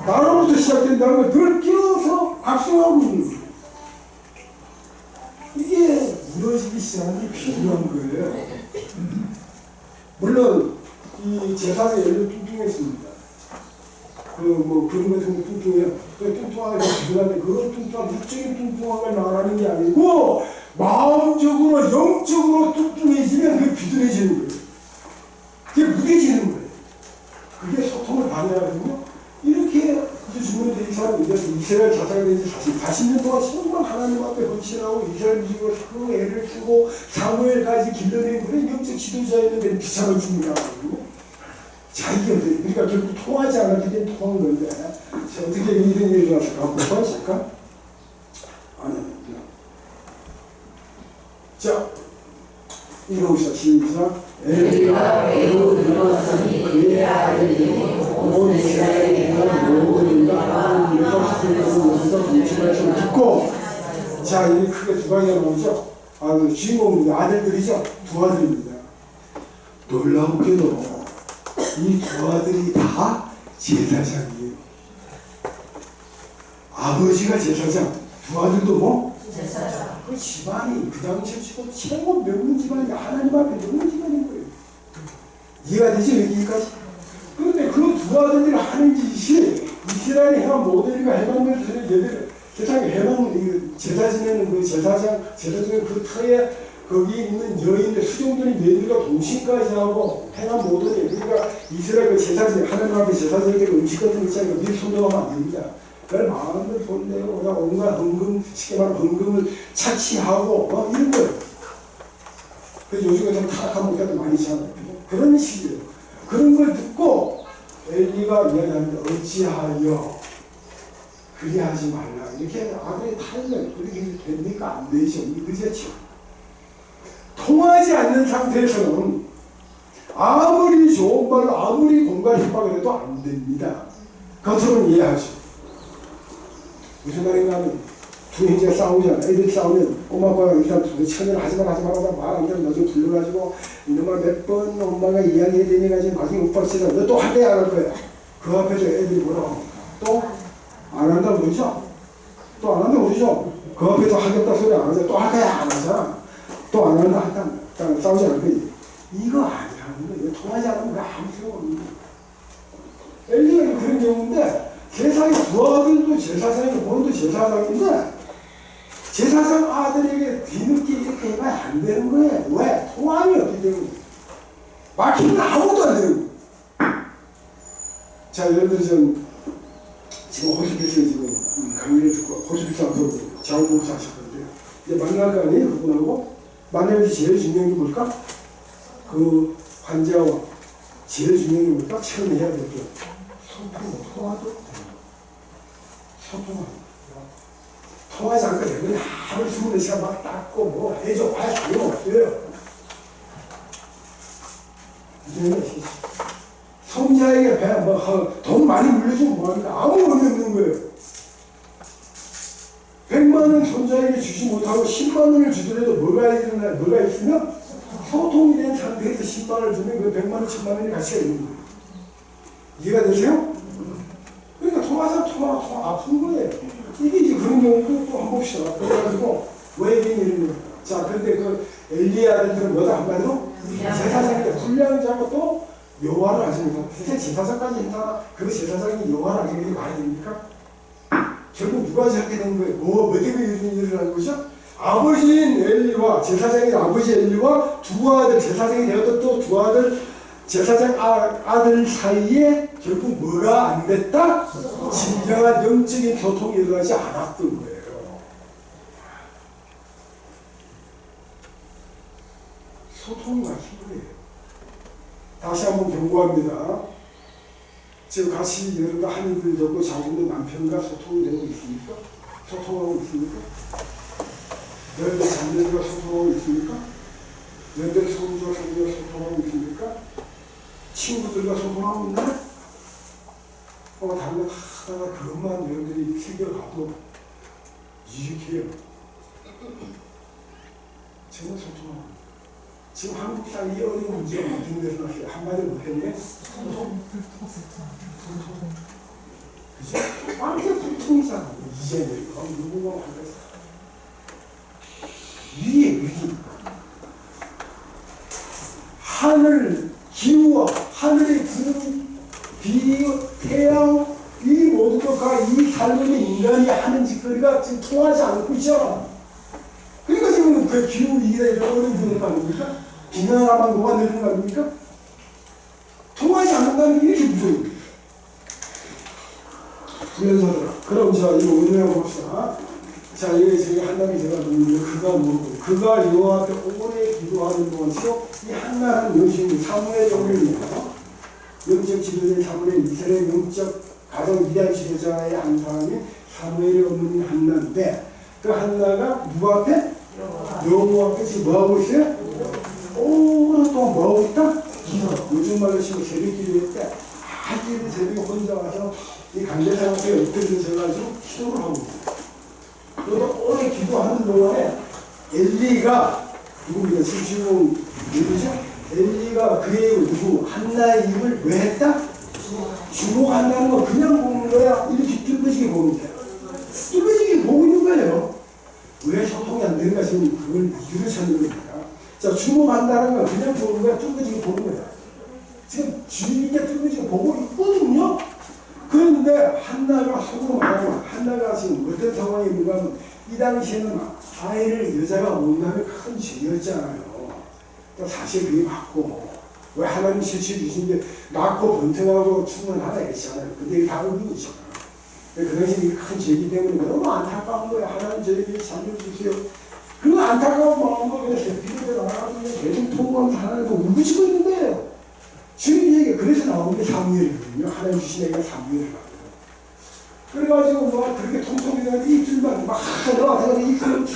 나로부터 시작된다는 걸 늘 끼워서 각성하고 있는 거예요. 이게 무너지기 시작하는 게 필요한 거예요. 물론 이 제사의 연료 뚱뚱했습니다. 그런 같은 거 뚱뚱해요. 뚱뚱하게 비교하는데 그런 뚱뚱한 육적인 뚱뚱함을 말하는 게 아니고 마음적으로 영적으로 뚱뚱해지면 그게 비둔해지는 거예요. 그게 무뎌지는 거예요. 그게 소통을 방해하거든요. 이렇게 주문에 이 사람이 이스라엘 자사가 된 지 40년 동안 정말 하나님 앞에 헌신하고 이스라엘 미국을 그 애를 쓰고 사무엘까지 길러낸 그런 영적 지도자였는데 비참을 줍니다. 자기가 그러니까 결국 통하지 않았기 때문에 통한 건데, 어떻게 이런 일이 일어났을까? 한번 봐주실까? 아니. 자, 읽어봅시다. 시작. 엘리가 매우 늙었으니 그의 아들이 온 이스라엘의 모든 인간과 여기서 말씀을 듣고, 자, 이 크게 두 가지가 나오죠. 주인공입니다. 아들들이죠. 두 아들입니다. 놀라우게도 이 두 아들이 다 제사장이에요. 아버지가 제사장, 두 아들도 뭐? 제사장. 그 집안이 그 당시에 치고 최고 명문 집안이 하나님 앞에 명문 집안인 거예요. 이해가 되지? 여기까지? 그런데 그 두 아들들이 하는 짓이 이스라엘이 해만 모든 일과 해방을 얘들 세상에 해방 제사 지내는 그 제사장 그 터에 거기 있는 여인들 수종들이 여인들과 동심까지 하고 해방 모든 일, 그러니까 이스라엘 그 제사장 하나님 앞에 제사장들 음식 같은 거 있잖아요. 밀 손대면 안 됩니다. 그걸 마음대로 손대고 그냥 온갖 헌금, 쉽게 말하면 헌금을 착취하고 이런 거예요. 그래서 요즘에 좀 타락한 목사들 많이 있잖아요. 그런 식이에요. 그런 걸 듣고 엘리가 이야기하는데 어찌하여 그리하지 말라. 이렇게 아들이 탈면 그렇게 됩니까? 안 되죠. 늦었죠. 통하지 않는 상태에서는 아무리 좋은 말로 아무리 공간 협박을 해도 안 됩니다. 겉으로는 이해하죠. 무슨 말인가 하면 두 형제가 싸우잖아. 애들 싸우면 엄마 아빠가 일단 천연 하지마 하고 말 안 되면 나중에 불러가지고 이놈아 몇 번 엄마가 이야기해야 되니 가지고 나중에 오빠가 치자. 너 또 할 거야 안 할 거야? 그 앞에서 애들이 뭐라고 합니까? 또 안 한다고 그러죠? 또 안 한다고 그러죠? 그 앞에서 하겠다 소리 안 하죠? 또 할 거야 안 하잖아. 또 안 한다 한다. 싸우지 않을 거지. 이거 아니라는 거예요. 통하지 않으면 그 아무 소용 없는 거예요. 엘리가 그런 경우인데 세상에 두 아들도 제사장이고 본도 제사장인데 제사장 아들에게 뒤늦게 이렇게 해봐야 안 되는 거예요. 왜? 통함이 없기 때문에. 막히면 아무것도 안 되는 거예요. 자, 여러분들 지금 호스피스에 지금 강의를 듣고 호스피스 앞으로 자원봉사 하셨는데 이제 만날 거 아니에요? 그분하고? 만약에 제일 중요한 게 뭘까? 그 환자와 제일 중요한 게 뭘까? 체험해야 될 게 소통도 통하지 않고 여러분이 하루 24시간 막 닦고 뭐 해줘 봐야 소용없어요. 이제는 성자에게 돈 많이 물려주면 뭐합니까? 아무 의미 없는 거예요. 100만 원 손자에게 주지 못하고 10만 원을 주더라도 뭐가 있으면 소통이 된 상태에서 10만 원을 주면 그 100만 원, 10만 원이 가치가 있는 거예요. 이해가 되세요? 그러니까 통화 아픈 거예요. 이게 이제 그런 경우도 또 한번 봅시다. 그래가지고 외계인 이런 거. 자, 근데 그 엘리의 아들들은 뭐다 한마디로? 제사장인데 불량자고 또 여호와를 아십니까? 제사장까지 했다. 그 제사장이 여호와를 아는 게 말이 됩니까? 결국 누가 저렇게 된 거예요? 뭐 때문에 이런 일을 하는 거죠? 아버지인 엘리와 제사장인 아버지 엘리와 두 아들 제사장이 되었던 또 두 아들 제사장 아들 사이에 결국 뭐가 안 됐다? 진정한 영적인 소통이 일어나지 않았던 거예요. 소통이 막힌 거예요. 다시 한번 경고합니다. 지금 같이 여러분과 한인들 적고 자기도 남편과 소통이 되고 있습니까? 소통하고 있습니까? 너희들 자녀들과 소통하고 있습니까? 너희들 성도와 소통하고 있습니까? 친구들과 소통하고 있나? 다른 거 하다가 그것만 여러분들이 새겨가도 유익해요. 정말 소통하고 있어요. 지금 한국 사회의 어려운 문제가 어떤 데서 났어요? 한마디로 못했네? 소통. 그죠? 완전 소통이잖아. 이제는 누구가 하겠어? 위에. 하늘, 기후와 하늘의 구름, 비, 태양, 이 모든 것과 이 삶의 인간이 하는 짓거리가 지금 통하지 않고 있잖아. 그러니까 지금 그 기후 위기가 이런 어려운 부분이 아닙니까? 비난하면 뭐가 되는 거 아닙니까? 통하지 않는다는 게 이렇게 무서운 거예요. 그래서 그럼 자 이거 오늘 봅시다. 자 이게 지금 한나이 제가 보는데 그가 뭐고 그가 여호와 앞에 오래 기도하는 동안서 이 한나는 영신 사무엘 영령이에요. 영적 지도자 사무엘 이스라엘 영적 가장 위대한 지도자의 한 사람이 사무엘의 어머니 한나인데 그 한나가 누구 앞에? 여호와 앞에 지금 뭐하고 있어요? 오랫동안 뭐하고 있다? 기도. 요즘 말로 치면 새벽 기도할 때 아주 새벽에 혼자 와서 이 강대상 앞에 엎드려져가지고 기도를 하고 있어요. 그러다 오래 기도하는 동안에 엘리가 누구입니까? 지금 누구죠? 엘리가 그의 누구? 한나의 입을 왜 했다? 주목한다는 거 그냥 보는 거야. 이렇게 뚫어지게 보는 거야. 뚫어지게 보고 있는 거예요. 왜 소통이 안 되는가 지금 그걸 이유를 찾는 겁니다. 자, 주목한다는 건 그냥 보는 거야. 뚫어지게 보는 거야. 지금 주의 있게 뚫어지게 보고 있거든요. 그런데 한나가 속으로 말하면 한나가 지금 어떤 상황이 있는가 하면 이 당시에는 아이를 여자가 못나면 큰 죄였잖아요. 사실 그게 맞고 왜 하나님 실체 주신데 낳고 번성하고 충만하다 이랬잖아요. 근데 이게 다 의미이잖아요. 그 당시에 이게 큰 죄이기 때문에 너무 안타까운 거예요. 하나님 저에게 자녀를 주세요. 그 안타까운 마음으로 그냥 새끼들 나가서 계속 통과하면서 하나님을 울부짖고 있는 거예요. 주님에게 그래서 나온 게 사무엘이거든요. 하나님 주신 애가 사무엘이라고요. 그래가지고 뭐 그렇게 통통이 되는데 입술만 막 나와서 입술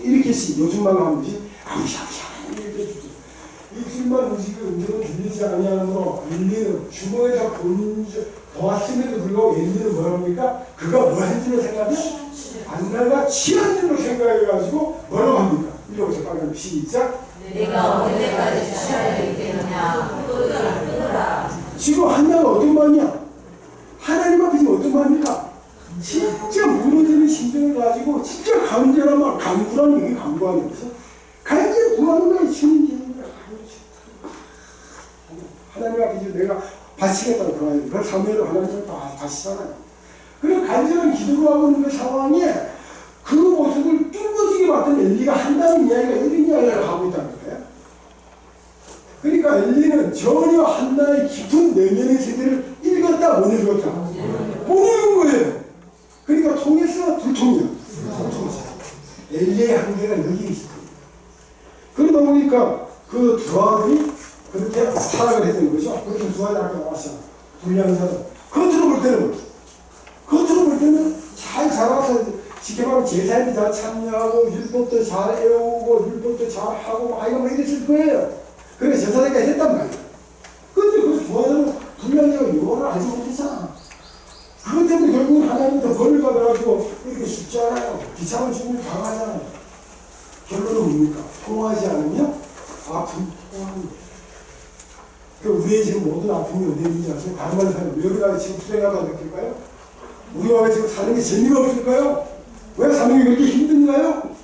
이렇게 요즘 말로 하는 것이 아우샤우샤 이렇게 해주죠. 입술만 움직이는 들리지 아니하므로 엘리는 주먹에서 보았음에도 불구하고 엘리는 뭐랍니까? 그가 뭐 한줄로 생각해? 안나가 취한 줄로 생각해가지고 뭐라고 합니까? 이러고서 빨리 시작. 내가 언제까지 취하여 있겠느냐? 끊으라. 지금 한나가 어떤 마음이야? 하나님 앞에 지금 어떤 마음입니까? 진짜 무너지는 심정을 가지고 진짜 간절한 마음, 간구라는 얘기 간구하는 거죠. 간절히 구하는 거야. 주님 하나님 앞에 지금 내가 바치겠다고 그러야 돼. 그래서 사무엘은 하나님을 바치잖아요. 그리고 간절한 기도를 하고 있는 그 상황에 그 모습을 뚫어지게 봤던 엘리가 한다는 이야기가 이런 이야기를 하고 있다는 거예요. 그러니까 엘리는 전혀 한나의 깊은 내면의 세계를 읽었다 못 읽었다? 못 읽은 거예요. 그러니까 통했어 불통이야. 엘리의 한계가 여기 있을 겁니다. 그러다 보니까 그 두 아들이 그렇게 타락을 했던 거죠. 그렇게 두 아들이 아까 나왔잖아. 불량사도. 겉으로 볼 때는 잘 자라서 지켜봐도 제사에도 잘 참여하고 율법도 잘 애우고 율법도 잘 하고 아이가 막 이랬을 거예요. 그래 제사장가 했단 말이야. 근데 그 두 아들은 불량자가 요를 알지 못했잖아. 그것 때문에 결국은 하나님도 벌을 받아가지고 이렇게 죽지 않아요. 비참한 죽음을 당하잖아요. 결론은 뭡니까? 통하지 않으면 아픔 통합니다. 그 우리의 지금 모든 아픔이 어디에 있는지 아세요? 다른 말로 하면 우리가 지금 불행하다 느낄까요? 우리가 지금 사는 게 재미가 없을까요? 왜 사는 게 그렇게 힘든가요?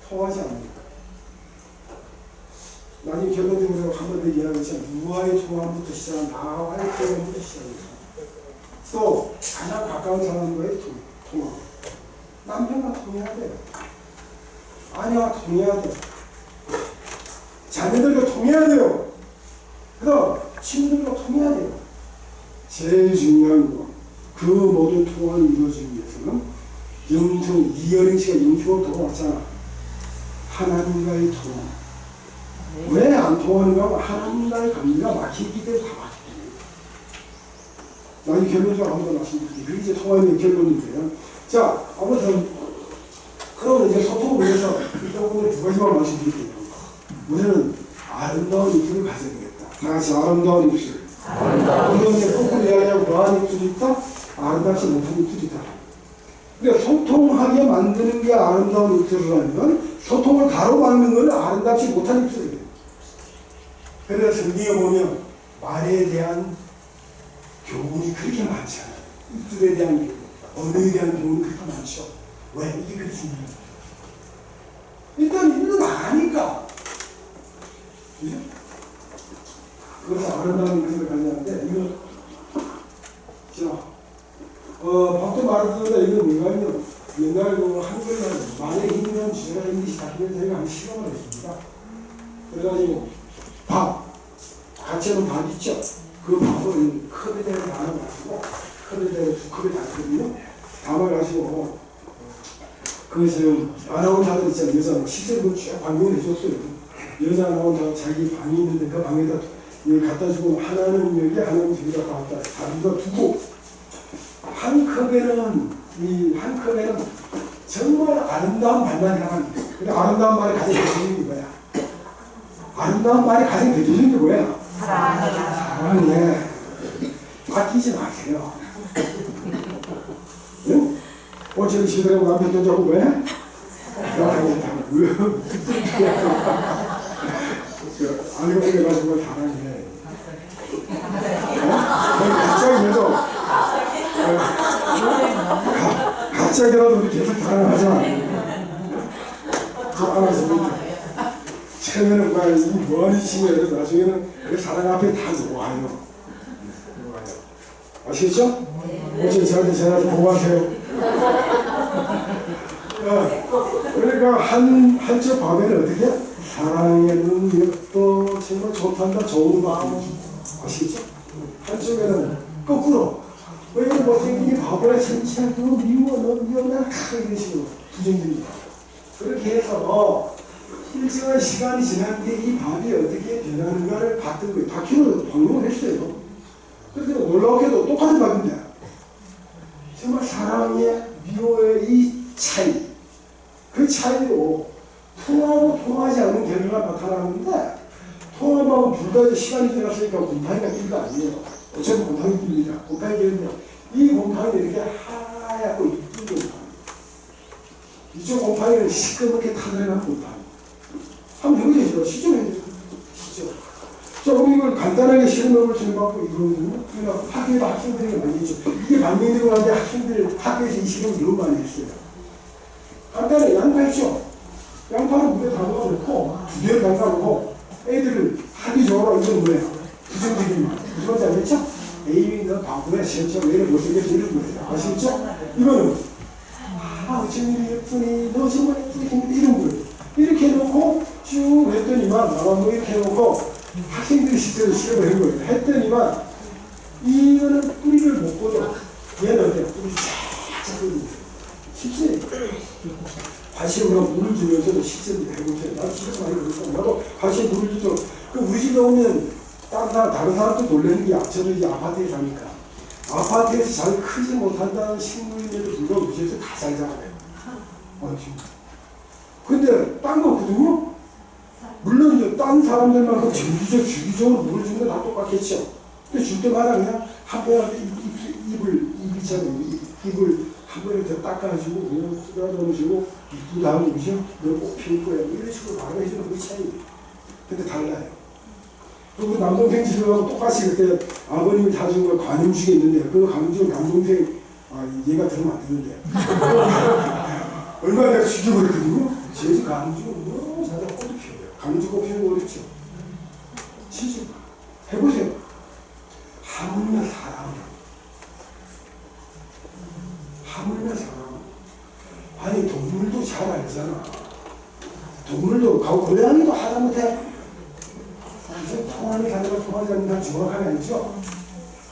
통하지 않으니까. 나중에 결론적으로 한번 더 이야기하자면 누구와의 통함부터 시작한 나와의 통함부터 시작합니다. 또 가장 가까운 사람과의 통합. 남편과 통해야 돼요. 아내와 통해야 돼요. 자녀들과 통해야 돼요. 그다음 친구들과 통해야 돼요. 제일 중요한 거. 그 모든 통합을 이루어지기 위해서는 영성, 이어린 씨가 영성으로 돌아왔잖아. 하나님과의 통합. 왜 안 통하는가 하면 하나님과의 관계가 막히기 때문에 다 막히거든요. 나중에 결론적으로 한번 말씀드릴게요. 그게 이제 통합의 결론인데요. 자, 아무튼 그러면 이제 소통을 위해서 일단 오늘 두 가지만 말씀드릴게요. 우리는 아름다운 입술을 가져야 되겠다. 다 같이 아름다운 입술. 우리는 이제 거꾸로 이야기하고 뭐하는 입술이 있다? 아름답지 못한 입술이 있다. 그러니까 소통하게 만드는 게 아름다운 입술이라면 소통을 가로막는 건 아름답지 못한 입술이에요. 그래서 성경에 보면 말에 대한 교훈이 그렇게 많지 않아요. 입술에 대한 교훈, 언어에 대한 교훈이 그렇게 많죠. 왜? 이게 그렇습니까? 일단 이건 아니까. 그죠? 그래서 아름다운 입술을 가져야하는데 이거 자 밥도 말했는데 이건 뭔가요? 옛날 그 한글날 말에 있는 주제가 있는지 다니면 저희가 한번 실험을 했습니다. 그래가지고 밥 같이 하면 밥 있죠? 그 밥을 컵에다가 담아가지고 컵에다가 두 컵에 담거든요. 담아가지고 그것을 아나운서들 있잖아요. 여자 실제로 그걸 쭉 방송을 해줬어요. 여자 아나운서가 자기 방이 있는데 그 방에다 갖다 주고 하나는 여기 하나는 저기다 갖다 다리가 두고 한 컵에는 정말 아름다운 말만 나갑니다. 근데 아름다운 말이 가장 대표적인 게 뭐야? 아름다운 말이 가장 대표적인 게 뭐야? 사랑해. 아끼지 마세요. 응? 어제 집에 가고 남편 던져고 왜? 알고 보내가지고 사랑해. 갑자기라도 우리 계속 사랑하자. 알았습니다. 처음에는 막 뭐하니 치면 나중에는 그 사랑 앞에 다 놓아요. 아시겠죠? 어제 저한테 전화해서 보고 하세요. 그러니까 한쪽 밤에는 어떻게? 사랑의 능력도 정말 좋단다, 좋은 마음. 아시겠죠? 한쪽에는 거꾸로. 왜 못생긴 바보야, 진짜 너 미워, 너 미워나 이런 식으로 부정적이다. 그렇게 해서 일정한 시간이 지난 뒤에 이 밥이 어떻게 변하는가를 봤던 거예요. 다큐로 방송을 했어요. 그래서 놀라웠게도 똑같은 밥인데 정말 사랑의 미워의 이 차이, 그 차이로 통하고 통하지 않는 결과가 나타나는데 통합하고 둘 다 시간이 지났으니까 곰팡이가 낀 거 아니에요. 어차피 곰팡이 낍니다. 곰팡이 끼는데 이 곰팡이는 이렇게 하얗고 이쁜 곰팡이. 이쪽 곰팡이는 시꺼멓게 타들어간 곰팡이. 한번 해보세요. 시점해보세요. 시점. 자, 우리 이걸 간단하게 실험을 진행하고 이거거든요. 그러니까 학교에도 학생들이 많이 했죠. 이게 반영되고 나는데 학생들 학교에서 이 실험을 너무 많이 했어요. 간단하게 양파 있죠. 양파를 물에 담가놓고 두 개를 담가놓고 애들을 하기 좋아라. 이건 뭐예요? 부정적인 말. 무슨 말인지 알겠죠? 에이미 너 바보야. 진짜 왜 이렇게 못생겼어? 이런 거예요. 아시겠죠? 이거는 어쩜 예쁘니? 너 정말 예쁘니? 이런 거예요. 이렇게 해놓고 쭉 했더니만 나만 이렇게 해놓고 학생들이 실제로 실험을 한 거예요. 했더니만 이거는 뿌리를 못 꽂아. 얘는 어때요? 뿌리 쫙쫙 꽂는 거예요. 실제 과실로 물을 주면서도 실제로 해보세요. 나 진짜 많이 그랬어. 나도 같이 물을 줘. 그 우리 집에 오면 다른 사람도 놀라는 게 저도 이제 아파트에 사니까 아파트에서 잘 크지 못한다는 식물인데도 불구하고 우리 집에서 다 잘 자라요. 근데 딴 거 없거든요. 물론 이제 딴 사람들만큼 주기적으로 물을 주는 건 다 똑같겠죠. 근데 줄 때마다 그냥 한 번에 입을 한 번에 더 닦아주고 그냥 쓰다 넣으시고 그 다음에 그죠? 너 꼭 피울 거야. 이런 식으로 바로 해주는 그 차이. 근데 달라요. 그리고 남동생 집하고 똑같이 그때 아버님이 사준 거 관음죽에 있는데 그 관음죽 남동생 얘가 들으면 안 되는데 얼마나 내가 죽여버렸거든요. 제주 관음죽은 너무 자주 꽃이 피워요. 관음죽 꽃 피우는 거 어렵죠. 진짜 해보세요. 하물며 사람. 아니 동물도 잘 알잖아. 동물도 고양이도 하다못해 이제 통하는 단어가 통하지 않는 건 정확하게 알죠.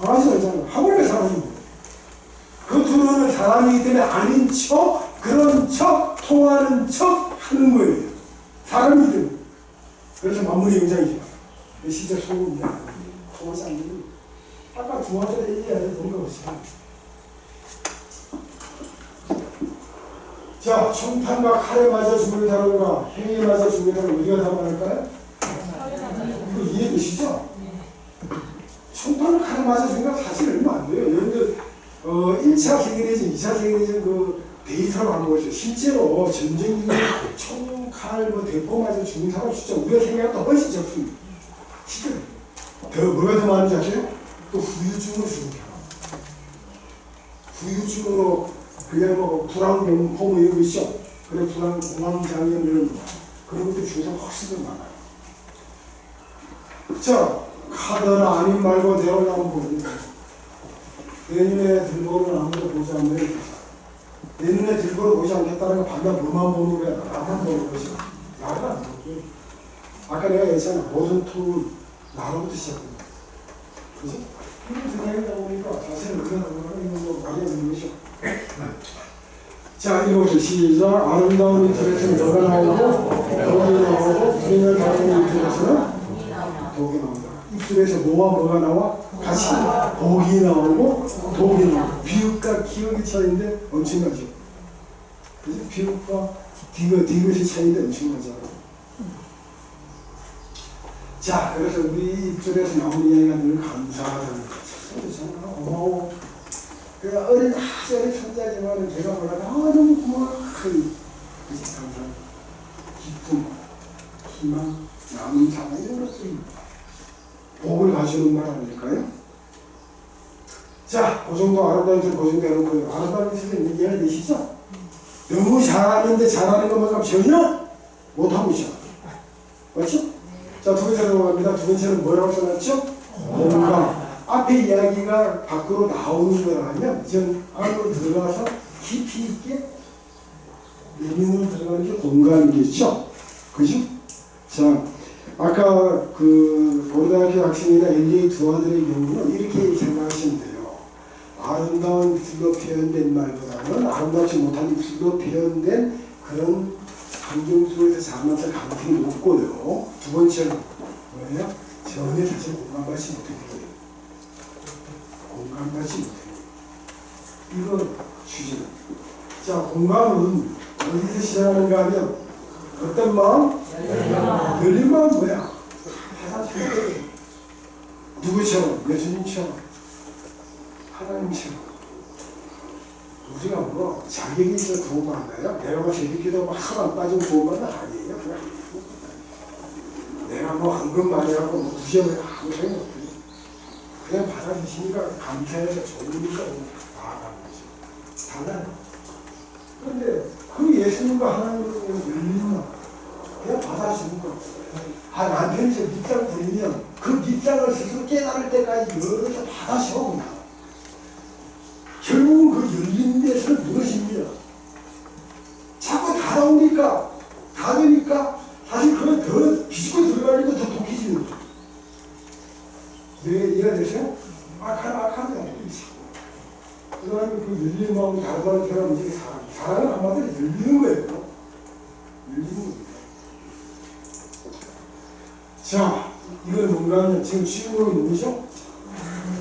강아지도 알잖아. 하물며 사람입니다. 그 둘은 사람이기 때문에 아닌 척, 그런 척, 통하는 척 하는 거예요. 사람이기 때문에. 그래서 마무리 영장이죠. 진짜 소금이야. 통하지 않는 아까 중화자 얘기해야 뭔가 없어요. 자, 총탄과 칼에 맞아 죽는 사람과 행위에 맞아 죽는 사람 어디가 더 많을까요? 이거 이해되시죠? 총탄과 칼에 맞아 죽는 건 사실 얼마 안 돼요. 여러분들 1차 세계대전, 2차 세계대전 그 데이터로 한번 보죠. 실제로 전쟁 중에 총, 칼, 대포 맞아 죽는 사람 진짜 우리가 생각보다 훨씬 적습니다. 실제로. 뭐가 더 많은지 아세요? 또 후유증으로 죽는 사람. 후유증으로 그냥 불안공포 이런 거 있죠. 그래 불안공황장애 이런 거. 그런 것도 중에서 훨씬 더 많아요. 자, 카더라 아닌 말고 대화를 한번 보겠습니다. 내 눈에 들보를 아무도 보지 않는 내 눈에 들보를 보지 않겠다는 건 반면 뭐만 보는 거야? 나만 보는 거지. 나를 안 보고. 아까 내가 얘기했잖아. 모든 툴은 나로부터 시작됩니다. 그죠? 이런 생각이다 보니까 사실은 그런 거 말이 없는 거죠. 자, 이것을 시작. 아름다운 이틀에서는 뭐가 나오고 독이 나오고 불행을 다루는 이틀에서는 독이 나온다. 이틀에서 뭐가 나와? 같이 복이 나오고 독이 나오고 비읍과 기읍의 차이인데 엄청나죠. 그래서 비읍과 디귿의 차이인데 엄청나잖아. 자, 그래서 우리 입술에서 나오는 이야기가 늘 감사하다는 거죠. 고마워. 그러니까 아주 어린 천자지만 제가 몰라도 너무 고마워. 그래서 감사합니다. 기쁨, 희망, 남은 사랑 이런 것들이 복을 가져오는 말 아닐까요? 자, 그 정도 아름다운 줄 그 정도 해놓고요. 아름다운 줄은 이해가 되시죠? 너무 잘하는데 잘하는 것만큼 전혀 못하고 있죠. 맞죠? 자, 두 번째로 넘어갑니다. 두 번째는 뭐라고 써놨죠? 공감. 앞에 이야기가 밖으로 나오는 거라면 전 안으로 들어가서 깊이 있게 내면으로 들어가는 게 공감이겠죠. 그죠? 자, 아까 그 고등학교 학생이나 LA 두아들의 경우는 이렇게 생각하시면 돼요. 아름다운 입술로 표현된 말보다는 아름답지 못한 입술로 표현된 그런 환경 속에서 자라나서 가능성이 높고요. 두 번째는 뭐예요? 전혀 사실 공감받지 못해요. 공감받지 못해요. 이거 주제는. 자, 공감은 어디서 시작하는가 하면 어떤 마음? 열린 마음 뭐야? 누구처럼? 예수님처럼, 하나님처럼. 우리가 뭐 자격이 있어 도움 받나요? 내가 뭐 재밌기도 하고 안 빠진 도움 받는 아니에요. 그냥 내가 뭐 한금 많이 하고 뭐 구시험에 아무 소용이 없어요. 그냥 받아주시니까 감사해서 좋으니까 나아가는 거죠. 달라요. 그런데 그 예수님과 하나님을 열리는 거 그냥 받아주는 거. 남편이 저 밑장 부리면 그 밑장을 스스로 깨달을 때까지 열어서 받아줘 그냥. 결국은 그 열린 데서는 무너집니다. 자꾸 다 나오니까 다 되니까 사실 그건 더 비집고 들어가니까 더 독해지는 거예요. 네, 이해가 되세요? 악하면 그 사람이 그 열린 마음이 다른 사람 움직이는 사랑은 한마디로 열리는 거예요. 열린 자, 이건 뭔가 하면 지금 주인공이 누구죠?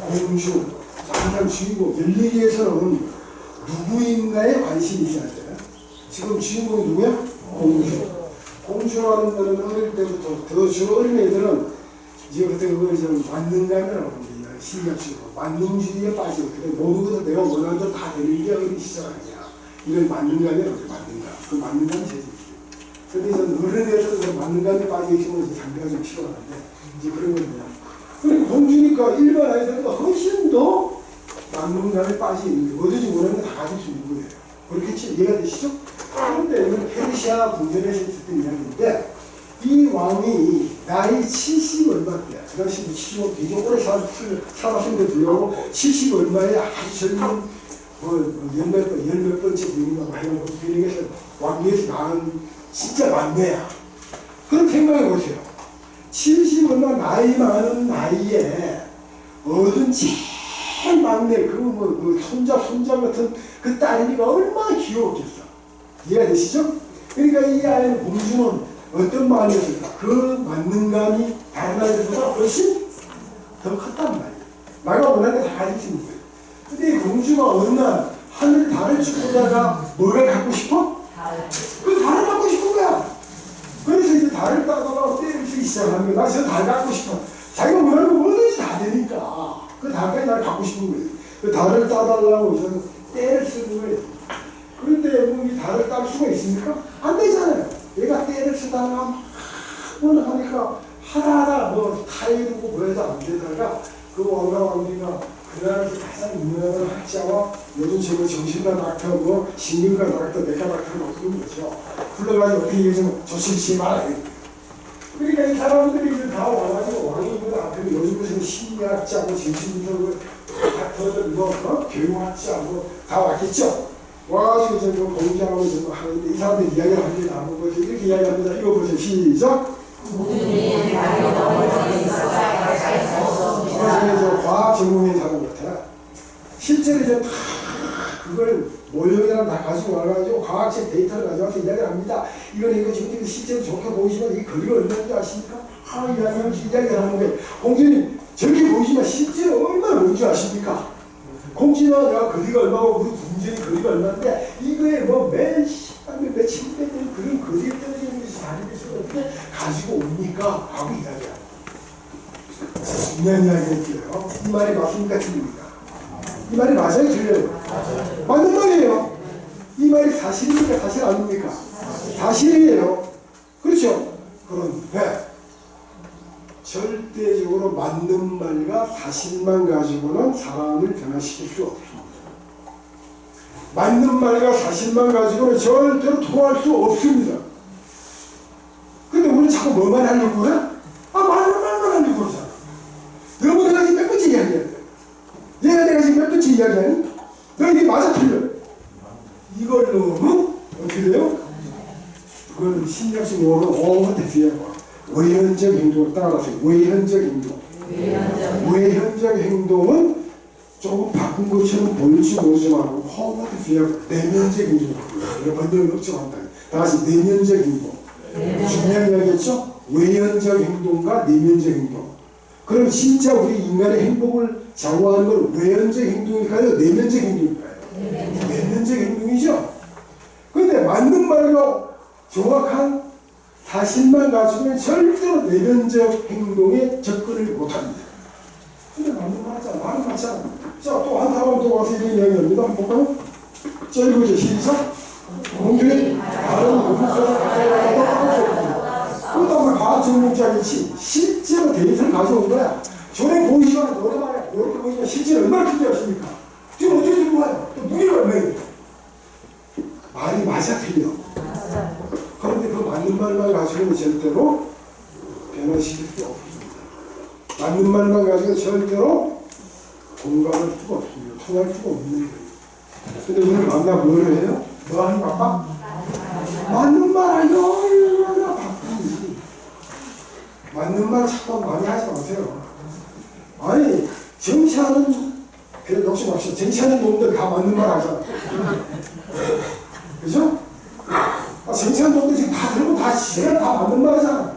공주. 자, 항상 주인공. 열리기에서는 누구인가에 관심이 있어야 돼요. 지금 주인공이 누구야? 공주. 공주라는 거는 어릴 때부터, 더 주로 어린 애들은 이제 그때 그걸 좀 만능감이라고 합니다. 심리학적으로. 만능주의에 빠지고, 그래, 모든 것을 내가 원하는 대로 다 되는 게 어린 시절 아니야. 이건 만능감이라고 해요, 만능감. 그 만능감이 제일 근데 이제 어른에서 만능감에 빠져 있으면 이제 상대가 좀 필요한데, 이제 그런 거냐. 그리고 공주니까 일반 아이들보다 훨씬 더 만능감에 빠져 있는 게 뭐든지 원하는 거 다 가질 수 있는 거예요. 그렇겠지? 이해가 되시죠? 그런데 이건 페르시아 궁전에서 있었던 이야기인데, 이 왕이 나이 70 얼마때야. 그 당시 70은 되게 오래 살았는데 불구하고 70 얼마에 아주 젊은 열몇 번째 부인이라고 해요. 그 부인에게서 왕위에서 낳은 진짜 막내야. 그럼 생각해 보세요. 70 얼마 나이 많은 나이에 얻은 제일 막내 그 손자 같은 그 딸이니까 얼마나 귀여웠겠어. 이해가 되시죠? 그러니까 이 아이는 공주는 어떤 마음이었을까? 그 만능감이 다른 아이들보다 훨씬 더 컸단 말이에요. 나가 원하는 거 다 가질 수 있는 거예요. 근데 이 공주가 어느 날 하늘 달을 죽고다가 뭐를 갖고 싶어? 그 달을 갖고 싶은 거야. 그래서 이제 달을 따다가 때리기 시작하는 거야. 나 저 달 갖고 싶어. 자기가 원하는 거 뭐든지 다 되니까 그 달까지 날 갖고 싶은 거예요. 그 달을 따달라고 저는 때를 쓰는 거예요. 그런데 뭐 이 달을 딸 수가 있습니까? 안 되잖아요. 얘가 때를 쓰다가 뭘 하니까 하나하나 뭐 타이르고 뭐해도 안 되다가 그 왕과 왕비가 그날 가장 유명한 학자와 요즘 최고 정신과 닥터, 뭐 신경과 닥터, 내과 닥터를 부른 거죠. 불러가지고 어떻게 얘기하면 조실치 말아야 돼. 그러니까 이 사람들이 이제 다 와가지고 왕이 이거 앞에 요즘 무슨 심리학자, 뭐 정신분석, 닥터들, 뭐 교육학자, 뭐 다 왔겠죠. 와가지고 이제 그 공장하고 이제 뭐 하는데 이 사람들이 이야기를 합니다. 뭐 이렇게 이야기합니다. 이거 보세요. 시작. 과학 전공인 사람 같아요. 실제로 이제 다 그걸 모형이랑 다 가지고 와가지고 과학적 데이터를 가져와서 이야기를 합니다. 이거 지금 실제로 좋게 보이지만 이 거리가 얼마인지 아십니까? 이야기하면서 이야기를 하는 거예요. 공주님 저렇게 보이지만 실제로 얼마나 먼 줄 아십니까? 공주나 내가 거리가 얼마고 우리 궁전이 거리가 얼마인데 이거에 뭐 며칠 때 그런 거리에 떨어지는 것이 다니면서 어떻게 가지고 옵니까? 하고 이야기합니다. 중요한 이야기였어요. 이 말이 맞습니까? 틀립니까? 이 말이 맞아요? 틀려요? 맞는 말이에요. 이 말이 사실입니까? 사실 아닙니까? 사실이에요. 그렇죠? 그런데 절대적으로 맞는 말과 사실만 가지고는 사람을 변화시킬 수 없습니다. 맞는 말과 사실만 가지고는 절대로 통할 수 없습니다. 근데 우리 자꾸 뭐만 하려고 그래? 말만 하려고 그러잖아. 너무 내가 지금 몇 번째 이야기해야 돼? 내가 지금 몇 번째 이야기하니? 너 이게 맞아 틀려? 이걸로는 어떻게 돼요? 그걸 심리학적 용어로 오버데피하고 외현적 행동을 따라서 외현적 행동. 외현적 행동은 조금 바꾼 것처럼 보일지 모르지만 오버데피하고 내면적 행동을 바꾸고 번역을 걱정한다. 다시 내면적 행동. 중요한 이야기였죠? 외현적 행동과 내면적 행동. 그럼 진짜 우리 인간의 행복을 좌우하는 건 외현적 행동일까요? 내면적 행동일까요? 내면적 행동이죠. 그런데 맞는 말과 정확한 사실만 가지고는 절대로 내면적 행동에 접근을 못합니다. 근데 맞는 말 하잖아. 말은 맞잖아. 자, 또 한 사람 또 와서 이런 이야기합니다. 한번 볼까요? 자, 읽어보죠. 시작. 공주의 다른 모든 그다음에 과학 전문자겠지. 실제로 데이터를 가져온 거야. 저래 보이지만 노래만 이렇게 보이지만 실제로 얼마나 큰지 아십니까? 지금 어떻게 들고 와요? 또 무게가 얼마예요? 말이 맞아 틀려. 그런데 그 맞는 말만 가지고는 절대로 변화시킬 수 없습니다. 맞는 말만 가지고 절대로 공감할 수가 없습니다. 통할 수가 없는 거예요. 근데 오늘 만나 뭐를 해요? 뭐 하는 바빠? 맞는 말 얼마나 바쁜지. 맞는 말 자꾸 많이 하지 마세요. 아니 정치하는 그래 욕심합시다. 정치하는 놈들 다 맞는 말 하잖아. 그죠? 정치하는 놈들 지금 다 들고 다 지가 다 맞는 말 하잖아.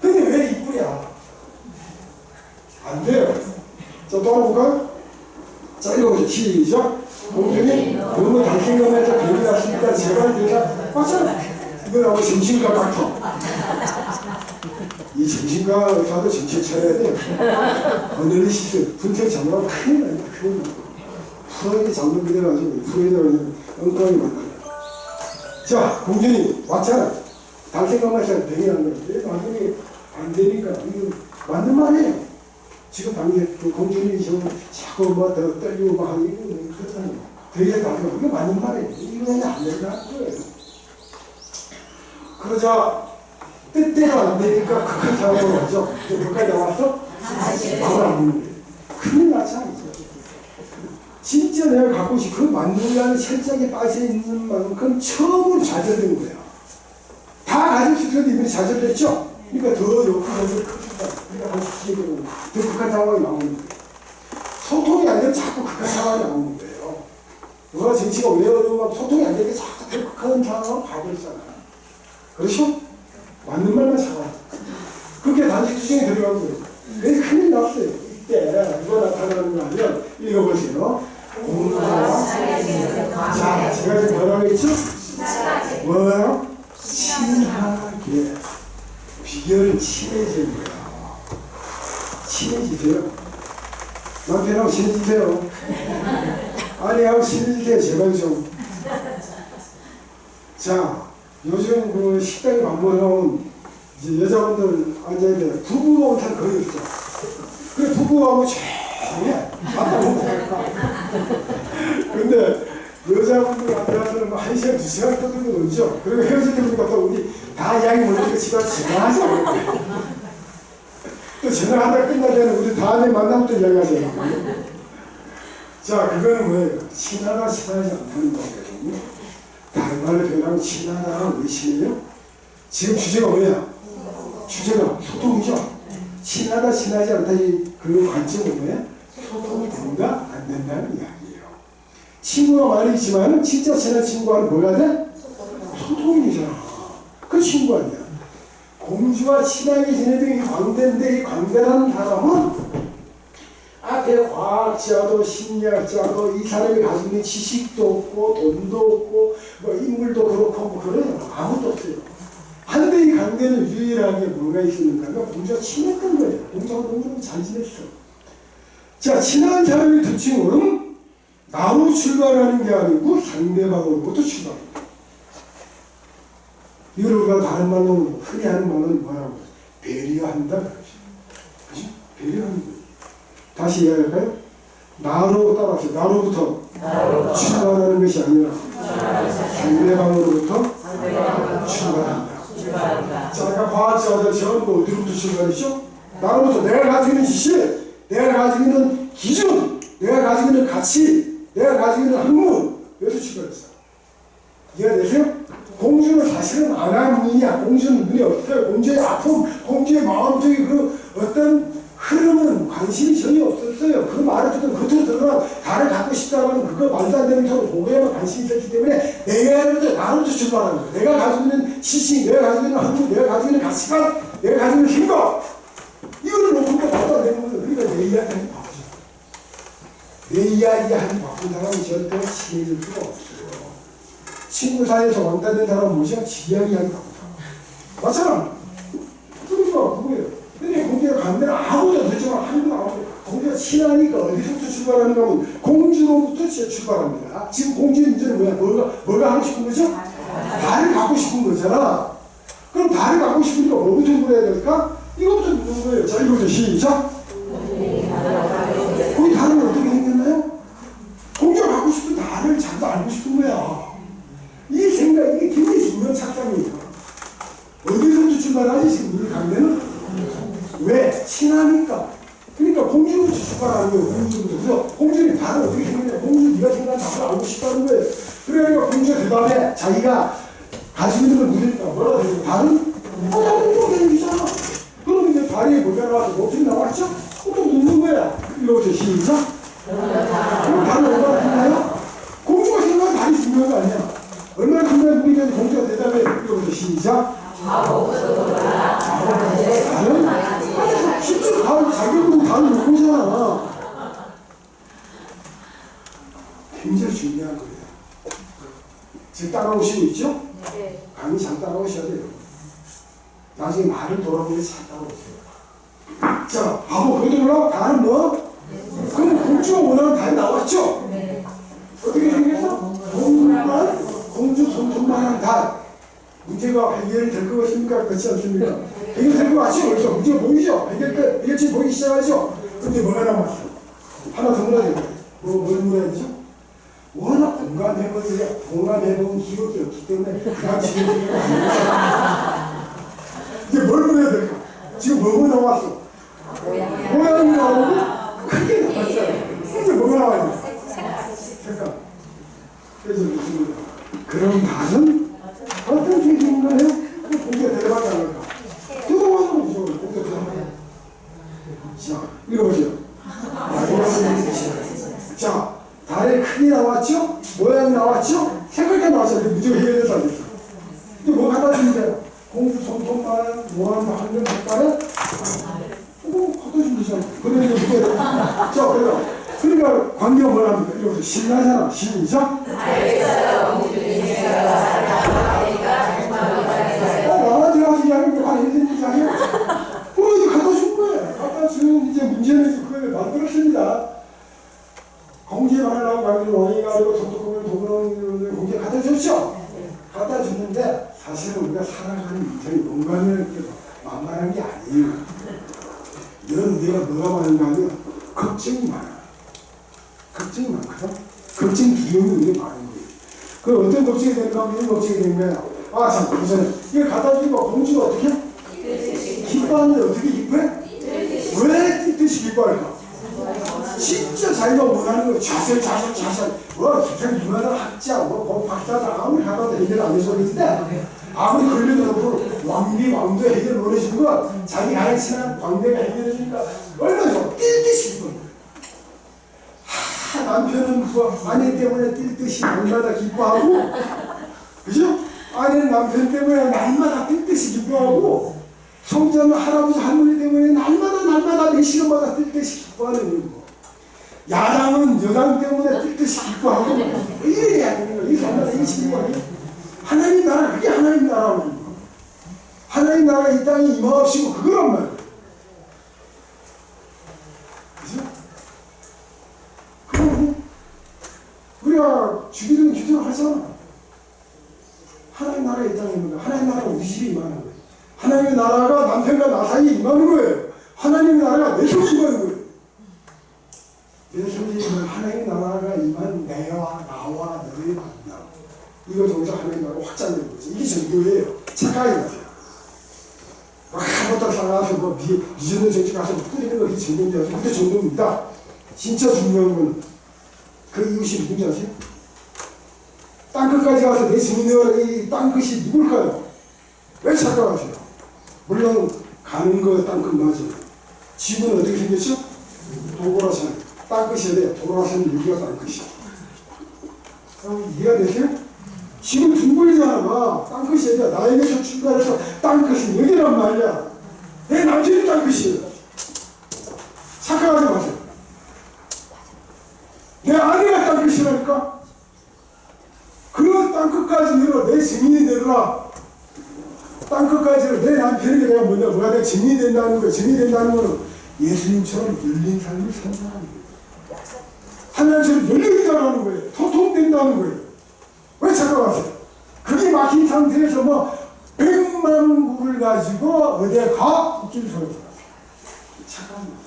근데 왜 안 돼요. 자, 또 하나 볼까요? 자, 읽어보죠. 시작. 공주님, 너무 당신감에서 병이 났으니까 제발 대사 맞잖아. 이거라고 정신과 닥터. 이 정신과 의사도 정신 차려야 돼요. 어널리시스, 분석 잡으라고 큰일 납니다. 큰일 납니다. 프로이드 잡는 그대가지고 프로이드는 엉뚱하게 만나요. 자, 공주님 왔잖아. 당신감에서 병이 난 거예요. 당신이 안 되니까 이거 맞는 말이에요. 지금 당신 그 공주님이 지금 자꾸 뭐더 떨리고 막 하는 이거 그렇다니. 더 이상 나도 이거 맞는 말이에요. 이거 안 된다는 거예요. 그러자 뜻대로 안 되니까 극한 상황으로 가죠. 거기까지 나왔어? 말을 안 듣는 거예요. 큰일 났잖아. 진짜 내가 갖고 싶은 그 만능이라는 철저하게 빠져있는 만큼 처음으로 좌절된 거야. 다 가질 수 있어도 이번에 좌절됐죠? 그러니까 더 욕구가 크다. 그러니까 더 극한 상황이 나오는 거예요. 소통이 안 되면 자꾸 극한 상황이 나오는 거예요. 너가 정치가 왜 어려우면 소통이 안 되니까 자꾸 더 극한 상황으로 가버리잖아. 그렇죠? 맞는 말만 잡아. 그렇게 단식 수정이 들어간 거예요. 그래서 큰일 났어요. 이때 누가 나타나는 거 아니면 읽어보세요. 자, 제가 지금 뭐라고 했죠? 뭐요? 친하게. 비결은 친해지는 거야. 친해지세요. 남편하고 친해지세요. 아내하고 친해지세요. 제발 좀. 자, 요즘 그 식당에 밥 먹으면 이제 여자분들 앉아야 돼. 부부가 온 사람 거의 없어. 그래, 부부가 오면 조용해. 밥도 먹고 갈까. 근데 여자분들 앉아서는 뭐 1시간, 2시간 떠들고 놀죠. 그리고 헤어질 때 보니까 또 우리 다 이야기 모르니까 집에 전화하죠. 또 전화하다 끝나면 우리 다음에 만나면 또 이야기하잖아요. 자, 그거는 뭐예요? 친하다, 친하지 않다는 거거든요. 다른 말로 표현하면 친하다는 왜 친해요? 지금 주제가 뭐야? 주제가 소통이죠? 친하다, 친하지 않다, 그 관점은 뭐야? 소통이 된다, 안 된다는 이야기예요. 친구가 많이 있지만 진짜 친한 친구와는 뭐가 돼? 소통이잖아. 그 친구 아니야. 공주와 친하게 지내던 이 광대인데 이 광대라는 사람은 앞에 과학자도 심리학자도 이 사람이 가지고 있는 지식도 없고 돈도 없고 뭐 인물도 그렇고 뭐 그래요. 아무것도 없어요. 한데 이 광대는 유일하게 뭐가 있었는가 하면 공주와 친했던 거예요. 공주와 너무 잘 지냈어. 자, 친한 사람의 특징은 나로 출발하는 게 아니고 상대방으로부터 출발합니다. 이걸 우리가 다른 말로 흔히 하는 말은 뭐라고? 배려한다. 그렇죠? 배려하는 거예요. 다시 이야기할까요? 나로 따라서 나로부터 출발하는 것이 아니라 상대방으로부터 출발한다. 자, 아까 과학자들 전부 어디로부터 출발했죠? 나로부터 내가 가지고 있는 지식, 내가 가지고 있는 기준, 내가 가지고 있는 가치, 내가 가지고 있는 학문, 여기서 출발했어. 이해가 되세요? 공주는 사실은 안하문이야. 공주는 눈이 없어요. 공주의 아픔, 공주의 마음속의 그 어떤 흐름은 관심이 전혀 없었어요. 그 말을 듣고 겉으로 들어가 나를 갖고 싶다는 그거 말도 안 되는 소리 보고에만 관심이 있었기 때문에 내가부터 나로부터 출발하는 거예요. 내가 가지고 있는 지식, 내가 가지고 있는 학문, 내가 가지고 있는 가치관, 내가 가지고 있는 힘과 이거를 놓고 말도 안 되는 거예요. 그러니까 내 이야기하기 바쁘죠. 내 이야기하기 바쁜 사람은 절대 친해질 수가 없어요. 친구 사이에서 왕따된 사람은 뭐죠? 지 이야기하기 바쁘다. 맞잖아. 그러니까 그거예요. 근데 공주가 가는 데는 아무도 없지만 한국은 아무도 공주가 친하니까 어디서부터 출발하는가 하면 공주로부터 출발합니다. 지금 공주의 문제는 뭐야? 뭐가 하고 싶은 거죠? 달을 갖고 싶은 거잖아. 그럼 달을 갖고 싶으니까 뭐부터 물어야 될까? 이거부터 묻는 거예요. 자, 이거부터 시작. 거기 달은 어떻게 생겼나요? 공주가 갖고 싶은 달을 자기도 알고 싶은 거야. 이 생각, 이게 굉장히 중요한 착각이에요. 어디서부터 출발하지? 지금 우리 강대는? 왜? 친하니까. 그러니까 공주부터 출발하는 거예요. 공주부터. 그래서 공주는 달을 어떻게 생겼냐? 공주 네가 생각한 답을 알고 싶다는 거예요. 그러니까 공주가 그 다음에 자기가 가지고 있는 걸 묻으니까 뭐라고 해요? 달은? 달은 이렇게생기잖아. 그럼 이제 달이 뭐가 나와서 어떻게 나왔죠? 또 묻는 거야. 이거부터 시작. 그럼 달은 얼마나 큰가요? 공주가 생각한 달이 중요한 거 아니야. 얼마나 큰가요? 우리가 공주가 대답해. 이거부터 시작. 달은 하늘에서 실제로 자격은 다 요거잖아. 굉장히 중요한 거예요. 지금 따라오시고 있죠? 네. 강의 잘 따라오셔야 돼요. 나중에 말을 돌아보면서 잘 따라오세요. 자, 바보 거들라 다는 뭐? 그럼 공주가 원하는 답이 나왔죠? 네. 어떻게 생겼어? 공주 손톱만한 달. 문제가 해결될 것 같습니까? 그렇지 않습니까? 해결될 것 같죠? 그래서 문제가 보이죠? 해결책이 보이기 시작하죠? 근데 뭐가 남았어? 하나 더 물어야 돼요. 뭘 물어야 되죠? 워낙 공감해본 기록이 없기 때문에 그냥 지금 이제 뭘 물어야 될까? 지금 뭐가 나왔어? 모양이 나오고 크게 나왔잖아요. 이제 뭐가 나와야 돼? 색깔. 그래서 무슨 그런 말은 어떤 생각인가요? 공개 대박이 안 할까? 뜯어가지고 무서워요. 공개 대박이. 자, 읽어보세요. 자, 달의 크기 나왔죠? 모양 나왔죠? 색깔까지 나왔죠? 무조건 해결돼서 안 됐어. 근데 뭐 갖다 주면 돼요? 공주 손톱만 모양 한점 색깔에 갖다 주면 되잖아. 그러면 이제 무조건 자, 그러니까 관계가 뭐랍니까? 이러면서 신나잖아. 시작. 알겠어요. 공주님 제가 사랑하니까 나한테 가서 이야기를 다 해드리는 게 아니야. 그거 이제 갖다 준 거예요. 갖다 준 이제 문제는 그걸 만들었습니다. 공주에 말하려고 말하는 왕이 가지고 손톱금을 도구를 공주에 갖다 줬죠. 갖다 줬는데 사실은 우리가 살아가는 인생이 뭔가는 만만한 게 아니에요. 이런 우리가 뭐가 많은가 하면 걱정이 많아. 걱정이 많거든. 걱정 비용이 우리가 많은 거예요. 그 어떤 걱정이 되는가 하면 이런 걱정이 되는 거야. 아, 참, 우선 이걸 갖다 주니까 공주가 어떻게? 기뻐하는데 어떻게 기뻐해? 왜 뜻이 기뻐할까? 진짜 자기가 원하는 거 자세. 뭐 기생 유명한 학자, 뭐 박사다 아무리 하다도 해결 안 해서 그랬는데 아무리 걸려도 왕도 해결 못 해주는 거 자기 가르치는 광대가 해결해 주니까 얼마나 좋아. 뛸 듯이 기뻐. 남편은 그 아내 때문에 뛸 듯이 날마다 기뻐하고, 그죠? 아내는 남편 때문에 날마다 뛸 듯이 기뻐하고, 성자는 할아버지 할머니 때문에 날마다 몇 시간마다 뛸 듯이 기뻐하는 거고, 야당은 여당 때문에 뛸 듯이 기뻐하고, 이래야 되는 거야. 이 정말 이 기뻐하고. 하나님 나라, 그게 하나님 나라라는 거야. 하나님 나라 이 땅에 임하옵시고 그거란 말이야. 우리가 주기도는 기도를 하잖아. 하나님 나라가 이 땅에 있는 거야. 하나님 나라가 우리 집에 임하는 거예요. 하나님의 나라가 남편과 나 사이에 임하는 거예요. 하나님의 나라가 내 속에 임하는 거예요. 내 속에 임하는 하나님의 나라가 임한 나와 너의 만남. 이거 통해서 하나님의 나라가 확장되는 거지. 이게 전교예요. 착각이 맞아요. 한번딱 살아가서 뭐 미전의 정치 가서 뿌리는 거 이게 전교인지 아세요? 그게 전교입니다. 진짜 중요한 건 그 이웃이 누군지 아세요? 땅끝까지 가서 내 증인을 이 땅끝이 누굴까요? 왜 착각하세요? 물론 가는 거 땅끝 맞아요. 집은 어떻게 생겼죠? 도고라산. 땅끝이어야 돼요. 도고라산 여기가 땅끝이야. 이해가 되세요? 집은 둥글잖아. 땅끝이어야 돼. 나에게서 출발해서 땅끝은 여기란 말이야. 내 남편이 땅끝이에요. 착각하지 마세요. 내 아내가 땅끝이라니까? 그 땅끝까지 열어 내 증인이 되더라. 땅끝까지 내 남편에게 내가 뭐가 내가 증인이 된다는 거야. 증인이 된다는 거는 예수님처럼 열린 삶을 산다는 거예요. 하나님처럼 열려있다는 거예요. 소통된다는 거예요. 왜 착각하세요? 그게 막힌 상태에서 뭐 100만 불을 가지고 어디에 가? 웃기는 소리 들어가세요. 착각합니다.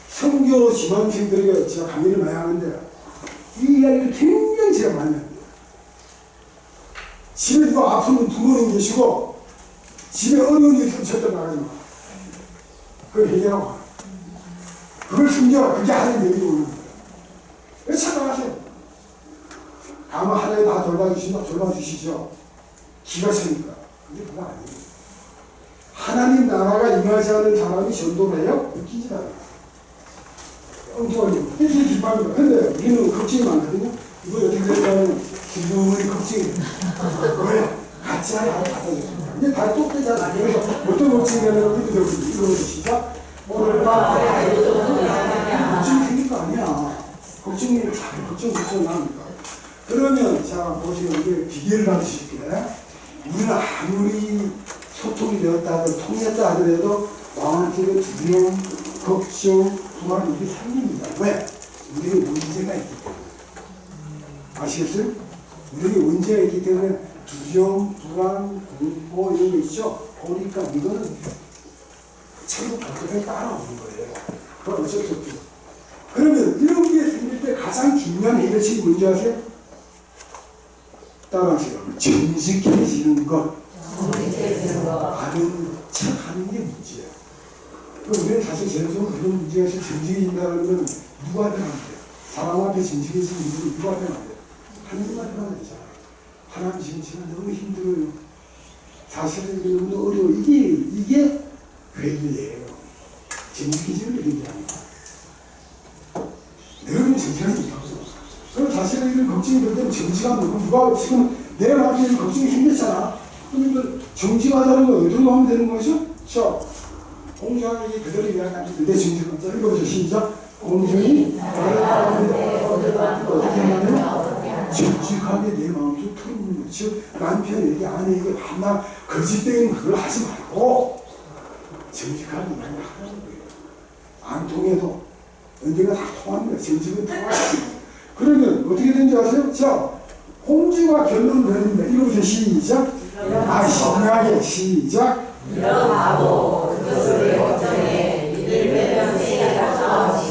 성교 지망생들에게 제가 강의를 많이 하는데 이 이야기를 굉장히 제가 많이 합니다. 집에 누가 아픈 분 부모님 계시고 집에 어려운 일 있으면 절대 나가지 마. 그걸 해결하고 와. 그걸 숨겨. 그게 하나님 얘기로 오는 거예요. 왜 착각하세요? 다만 하나님 다 돌봐주시죠. 기가 차니까. 근데 그거 아니에요. 하나님 나라가 임하지 않은 사람이 전도를 해요? 웃기지 않아요. 엉뚱하게 해주는 기밥입니다. 근데 우리는 걱정이 많거든요. 이거 어떻게 될까는 기분이 걱정이 돼요. 왜? 같이 하나 갖다 줬습니다. 이제 다 똑되잖아. 그래서 어떤 걱정이 되냐면 이거 시작. 오늘 걱정이 생길 거 아니야. 걱정 나니까. 그러면 자 보시면 이게 비결을 가르치실게. 우리는 아무리 소통이 되었다 하더라도 통했다 하더라도 마음속에 두려움, 걱정, 불안 이게 생깁니다. 왜? 우리는 문제가 있기 때문에. 아시겠어요? 우리는 문제가 있기 때문에 두려움, 불안, 공포 이런 거 있죠? 보니까 이거는 천국 발전에 따라오는 거예요. 그건 어쩔 수 없죠. 그러면 이런 게 생길 때 가장 중요한 해결책이 뭔지 아세요? 따라하세요. 정직해지는 것. 아는 척하는 게 문제예요. 그럼 우리는 사실 제일 좋은 그런 문제에서 정직해진다는 건 누구한테는 안 돼요. 사람 앞에 정직해지는 분들은 누구한테는 안 돼요. 하나님한테는 안 되잖아요. 하나님 지금 제가 너무 힘들어요. 사실은 너무 어려워. 이게 회개예요. 정직해지는 게 회개합니다. 여러분이 정직하지 못하고 그럼 사실은 이런 걱정이 될 때는 정직하면 누가 지금 내 마음에 이런 걱정이 생겼잖아. 그럼 이걸 정직하다는 건 어디로 하면 되는 거죠? 자, 공정하게 그대로 이야기하는데 내 정직한 자 읽어보세요. 시작. 공정이 어떻게 하냐면 정직하게 내 마음도 털는 거죠. 즉 남편에게 아내에게 반나 거짓된 그걸 하지 말고 정직하게 이야기하는 거예요. 안 통해도 언젠가 다 통합니다. 정직은 통합니다. 그러면 어떻게 되는지 아세요? 자, 공주가 결론을 내립니다. 읽어보세요. 시작. 신나게 시작. 이런 바보 그것을 걱정해 이들 빼면 세계가 싸우지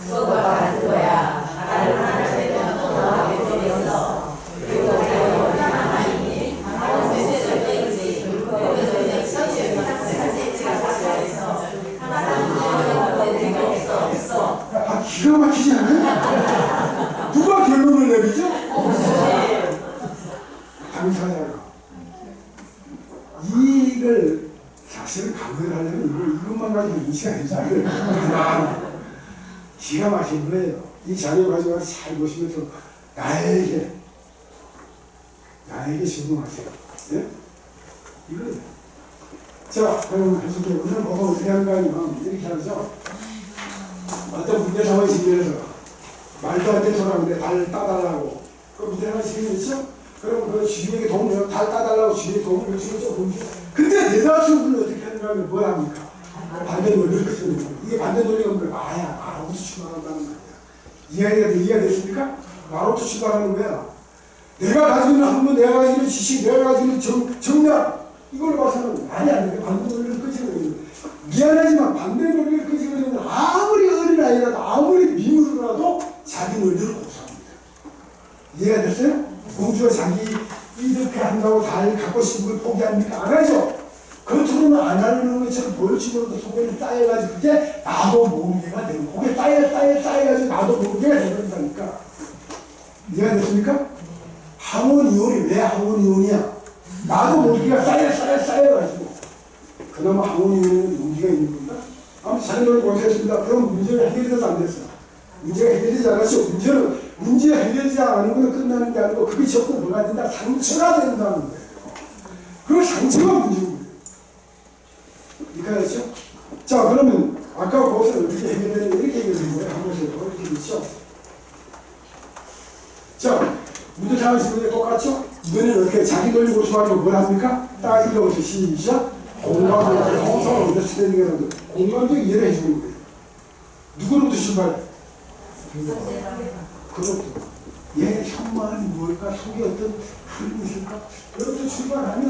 그것과 같은 거야. 나를 하나 빼면 또 너하게 되겠어. 그리고 내가 하나님이 세상을 떼지 거기서 그냥 천지가 사실에서 하나님이 되게 없어. 기가 막히지 않아요? 누가 결론을 내리죠? 당사자가. 이걸 사실은 강요를 하려면 이것만 가지고 인식이 되잖아요. 하나 기가 막힌 거예요. 이 자료 가지고 잘 보시면서 나에게 적용하세요. 네? 이거예요. 자, 그럼 계속해. 오늘 뭐가 어떻게 하는가 하면 이렇게 하죠. 어떤 문제 상황이 생겨서 말도 안 되는 소리 하는데 달 따달라고. 그 문제 상황이 생기겠죠? 그럼 그 주인에게 도움을 달 따달라고 주인에게 도움을 요청했죠. 근데 대다수는 어떻게 하는가 하면 뭘 합니까? 반대 논리를 그치는 거예요. 이게 반대 논리가 뭐야? 나로부터 출발한다는 거야. 이해가 됐습니까? 나로부터 출발하는 거야. 내가 가지고 있는 학문, 내가 가지고 있는 지식, 내가 가지고 있는 정략 이걸 봐서는 말이 안 돼. 반대 논리를 끄집어내는 거예요. 미안하지만 반대 논리를 끄집어내는 아무리 어린 아이라도 아무리 미물이라도 자기 논리를 고수합니다. 이해가 됐어요? 공주가 자기 이렇게 한다고 달 갖고 싶은 걸 포기합니까? 안 하죠? 겉으로는 안 하는 것처럼 보여주면서 속에는 쌓여가지고 그게 나도 모르게가 되는 거예요. 그게 쌓여가지고 나도 모르게가 되는다니까. 이해가 됐습니까? 항원이온이 왜 항원이온이야? 나도 모르게가 쌓여가지고 그나마 항원이온에는 문제가 있는 건가? 아무튼 자료를 보셨습니다. 그럼 문제가 해결돼서 안 됐어요. 문제가 해결되지 않았죠. 문제가 해결되지 않은 건 끝나는 게 아니고 그게 자꾸 뭐가 된다? 상처가 된다는 거예요. 그 상처가 문제인 거예요. 이렇게 하죠? 자, 그러면 아까 거기서 어떻게 해결되는 이렇게 해결된 거예요. 한 번씩 이렇게 됐죠? 자, 문제 상황이 지금 똑같죠? 이번에는 어떻게 자기 논리 고수하려고 뭘 합니까? 딱 읽어보세요. 시작. 공감적인 형성을 먼저 쓰는 게 공감적 이해를 해주는 거예요. 누구로부터 출발해? 그렇죠. 얘 현마음이 뭘까? 속에 어떤 흐름이 있을까? 그렇게 출발하면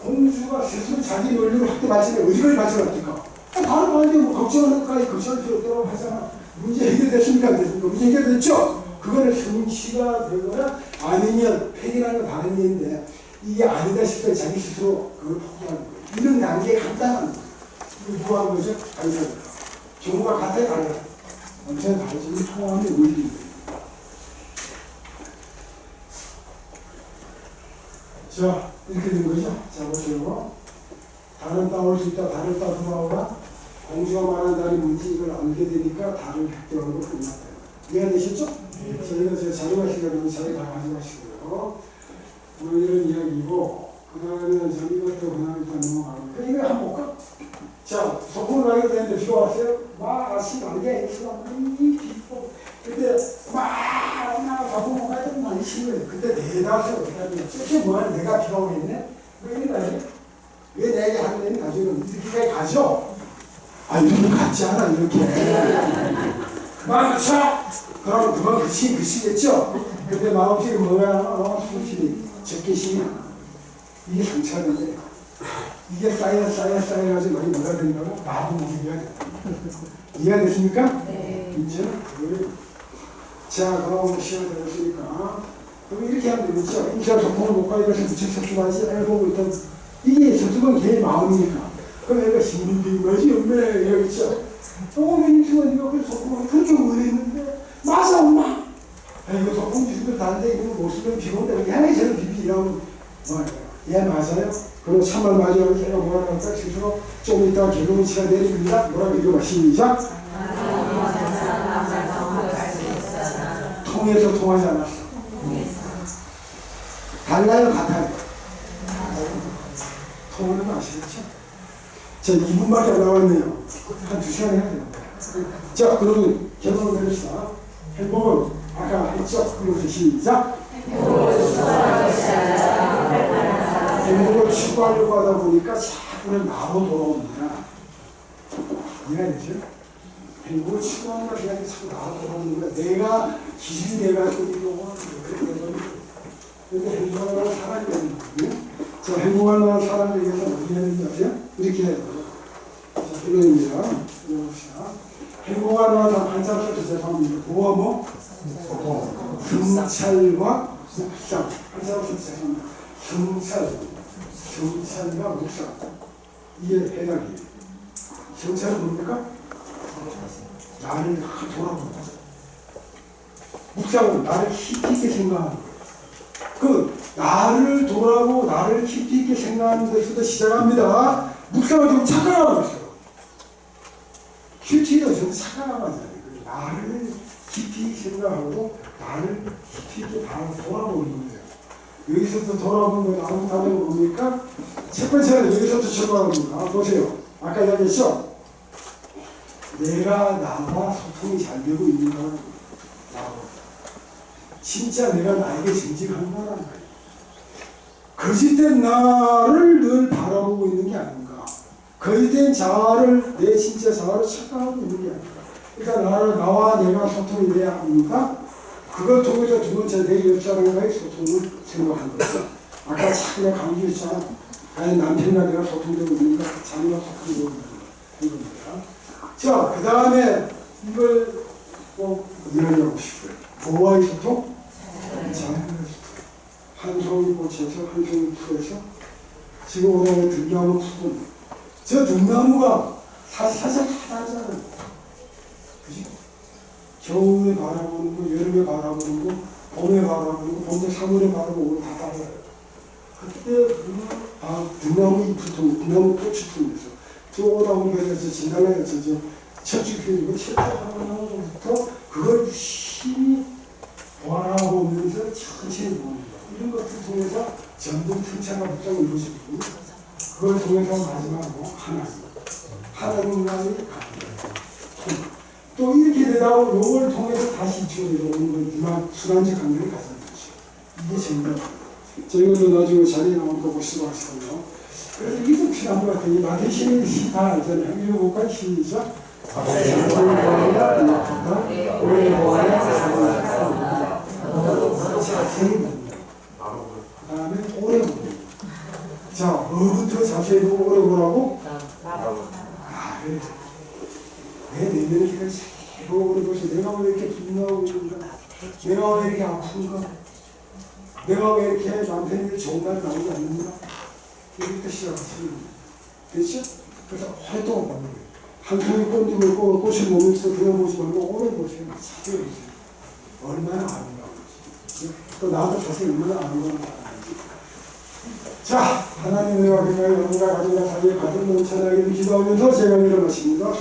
공주가 스스로 자기 논리로 확대 발전해 어디를 발전할까? 바로 반대 걱정하는 것까지 걱정할 필요 없다고 하잖아. 문제 해결됐습니까? 안 됐습니까? 문제 해결됐죠? 그거는 성취가 되거나 아니면 폐기라는 다른 얘기인데 이게 아니다 싶으면 자기 스스로 그걸 포기하는 거예요. 이런 단계가 간단한 거예요. 이거 뭐 하는 거죠? 당사자. 경우가 같아요, 달라요. 엄청 다르지만 통함이 오히려 자, 이렇게 된 거죠. 자, 보시고 달을 따올 수 있다. 달을 따두마오라. 공주가 말한다는 문제 이걸 알게 되니까 달을 획득하는 거 끝났다. 이해가 되셨죠? 저희가 제 자료가 시간이면 자료 다 가져가시고요. 뭐 이런 이야기고 그다음에 이것도 그냥 일단 넘어가고. 이거 한번 볼까? 자, 소풍을 가게 되는데 비가 왔어요. 막 아침 날개 많이 비고 그때 막 바쁘고 가야 많이 치는 그때 대다수 어떻게 하냐. 쎄 뭐하냐. 내가 비가 오겠네. 왜 이리 가지? 왜 내게 하는 나중에 이렇게 가죠? 아, 이렇게 같지 않아, 이렇게. 그만 그쳐! 그럼 그만 그치겠죠? 근데 마음속에 뭐야? 수시, 적개심이 이게 상처인데, 이게 쌓여가지고 많이 뭐가 된다고? 마구 무기가 된다. 이해가 됐습니까? 네. 이제는 그걸. 자, 그럼 시간이 되었으니까. 그럼 이렇게 하면 되겠죠? 인사 소통을 못 가고 이것을 무척 접촉하지, 알고 있던 이게 저쪽은 걔의 마음이니까. 그럼 얘가 신빙 맛이 없네. 이러겠죠? 민수가 이거 그 소풍을 그렇게 원했는데, 맞아, 엄마! 이거 소풍 주신들 다른데, 이거 못 쓰면 비곤다. 야, 저는 비비라고. 예, 맞아요. 그리고 참말 맞아요. 제가 뭐라고 할까? 스스로 좀 이따 결론을 치야 되립니다. 뭐라고 읽어봐. 시작. 통해서 통하지 않았어. 달라요, 같아요? 통하는 거 아시겠죠? 자, 2분밖에 안 남았네요. 한 2시간 해야 됩니다. 자, 그러면 결론을 내립시다. 행복은 아까 했죠? 그리고 시작. 행복을 추구하려고 하다 보니까 자꾸는 나로 돌아옵니다. 이해가 되죠? 행복을 추구하는 걸 그냥 자꾸 나로 돌아오는 거야. 내가 기준이 돼가지고 이러고 그렇게 되거든요. 근데 행복할 만한 사람이 되는 거거든요. 자, 행복할 만한 사람을 위해서 어떻게 해야 되는지 아세요? 이렇게 해야 돼요. 자, 이거입니다. 읽어봅시다. 행복할 만한 한자를 죄송합니다. 뭐와 뭐? 성찰과 묵상. 한자로 죄송합니다. 성찰과 묵상. 이게 해당이에요. 성찰은 뭡니까? 나를 돌아본다. 묵상은 나를 깊이 있게 생각하는 거예요. 그 나를 돌아보고 나를 깊이 있게 생각하는 데서부터 시작합니다. 묵상을 지금 착각하고 있어요. 큐티도 지금 착각하고 있어요. 나를 깊이 생각하고 나를 깊이 있게 돌아보는 거예요. 여기서부터 돌아보는 거 나온 단어가 뭡니까? 첫 번째는 여기서부터 출발합니다. 보세요. 아까 이야기했죠? 내가 나와 소통이 잘 되고 있는가? 진짜 내가 나에게 정직한가라는 거예요. 거짓된 나를 늘 바라보고 있는 게 아닌가. 거짓된 자아를, 내 진짜 자아를 착각하고 있는 게 아닌가. 그러니까 나와 내가 소통이 돼야 합니까? 그걸 통해서 두 번째 내 옆사람과의 소통을 생각하는 거죠. 아까 자꾸 내가 강조했잖아. 과연 남편과 내가 소통되고 있는가? 자녀와 소통되고 있는가? 자, 그 다음에 이걸 꼭 이야기하고 싶어요. 뭐와의 소통? 자녀와의 소통. 한 송이 꽃에서 한 송이 풀에서 지금 오늘 등나무 부분. 저 등나무가 살짝 하나잖아요. 그지? 겨울에 바라보는 거, 여름에 바라보는 거, 봄에 바라보는 거, 봄에 3월에 바라보고 다 달라요. 그때 등나무 잎을 통해, 등나무 꽃이 통해서 저 오다 보니까 진달래에서 첫 주편이고 첫 하나부터 그걸 유심히 바라보면서 천천히 보는 거. 이런 것을 통해서 전부 틈차가 복장을 이루어지고 그걸 통해서 마지막으로 하나님과의 관계. 또 이렇게 되다고 요걸 통해서 다시 이쪽으로 오는 순환적 관계를 가지는 것이죠. 이게 정답입니다. 저희도 나중에 자리에 나오는 거 보시도록 하시고요. 그래서 이게 좀 필요한 것 같아요. 마태신의 다 알잖아요. 읽어볼까요? 시작. 자세히 봅니다. 그 다음에 오래 봅니다. 자, 뭐부터 자세히 보고 오래 보라고? 나를. 내 내면을 잘 보고 오래 보시. 내가 왜 이렇게 분노하고 있는가? 내가 왜 이렇게 아픈가? 내가 왜 이렇게 남편에게 좋은 말 나오지 않는가? 이렇게 시작하시는 거예요. 됐죠? 그래서 활동을 받는 거예요. 한 송이 꽃잎을 꽃을 보면서 그냥 보지 말고 오래 보세요. 자세히 보세요. 얼마나 아름다운지. 또 나도 자세히 얼마나 아름다운지. 자, 하나님의 은혜와 평강이 영광과 가정과 사이에 가득 넘쳐나기를 기도하면서 제가 일어나십니다.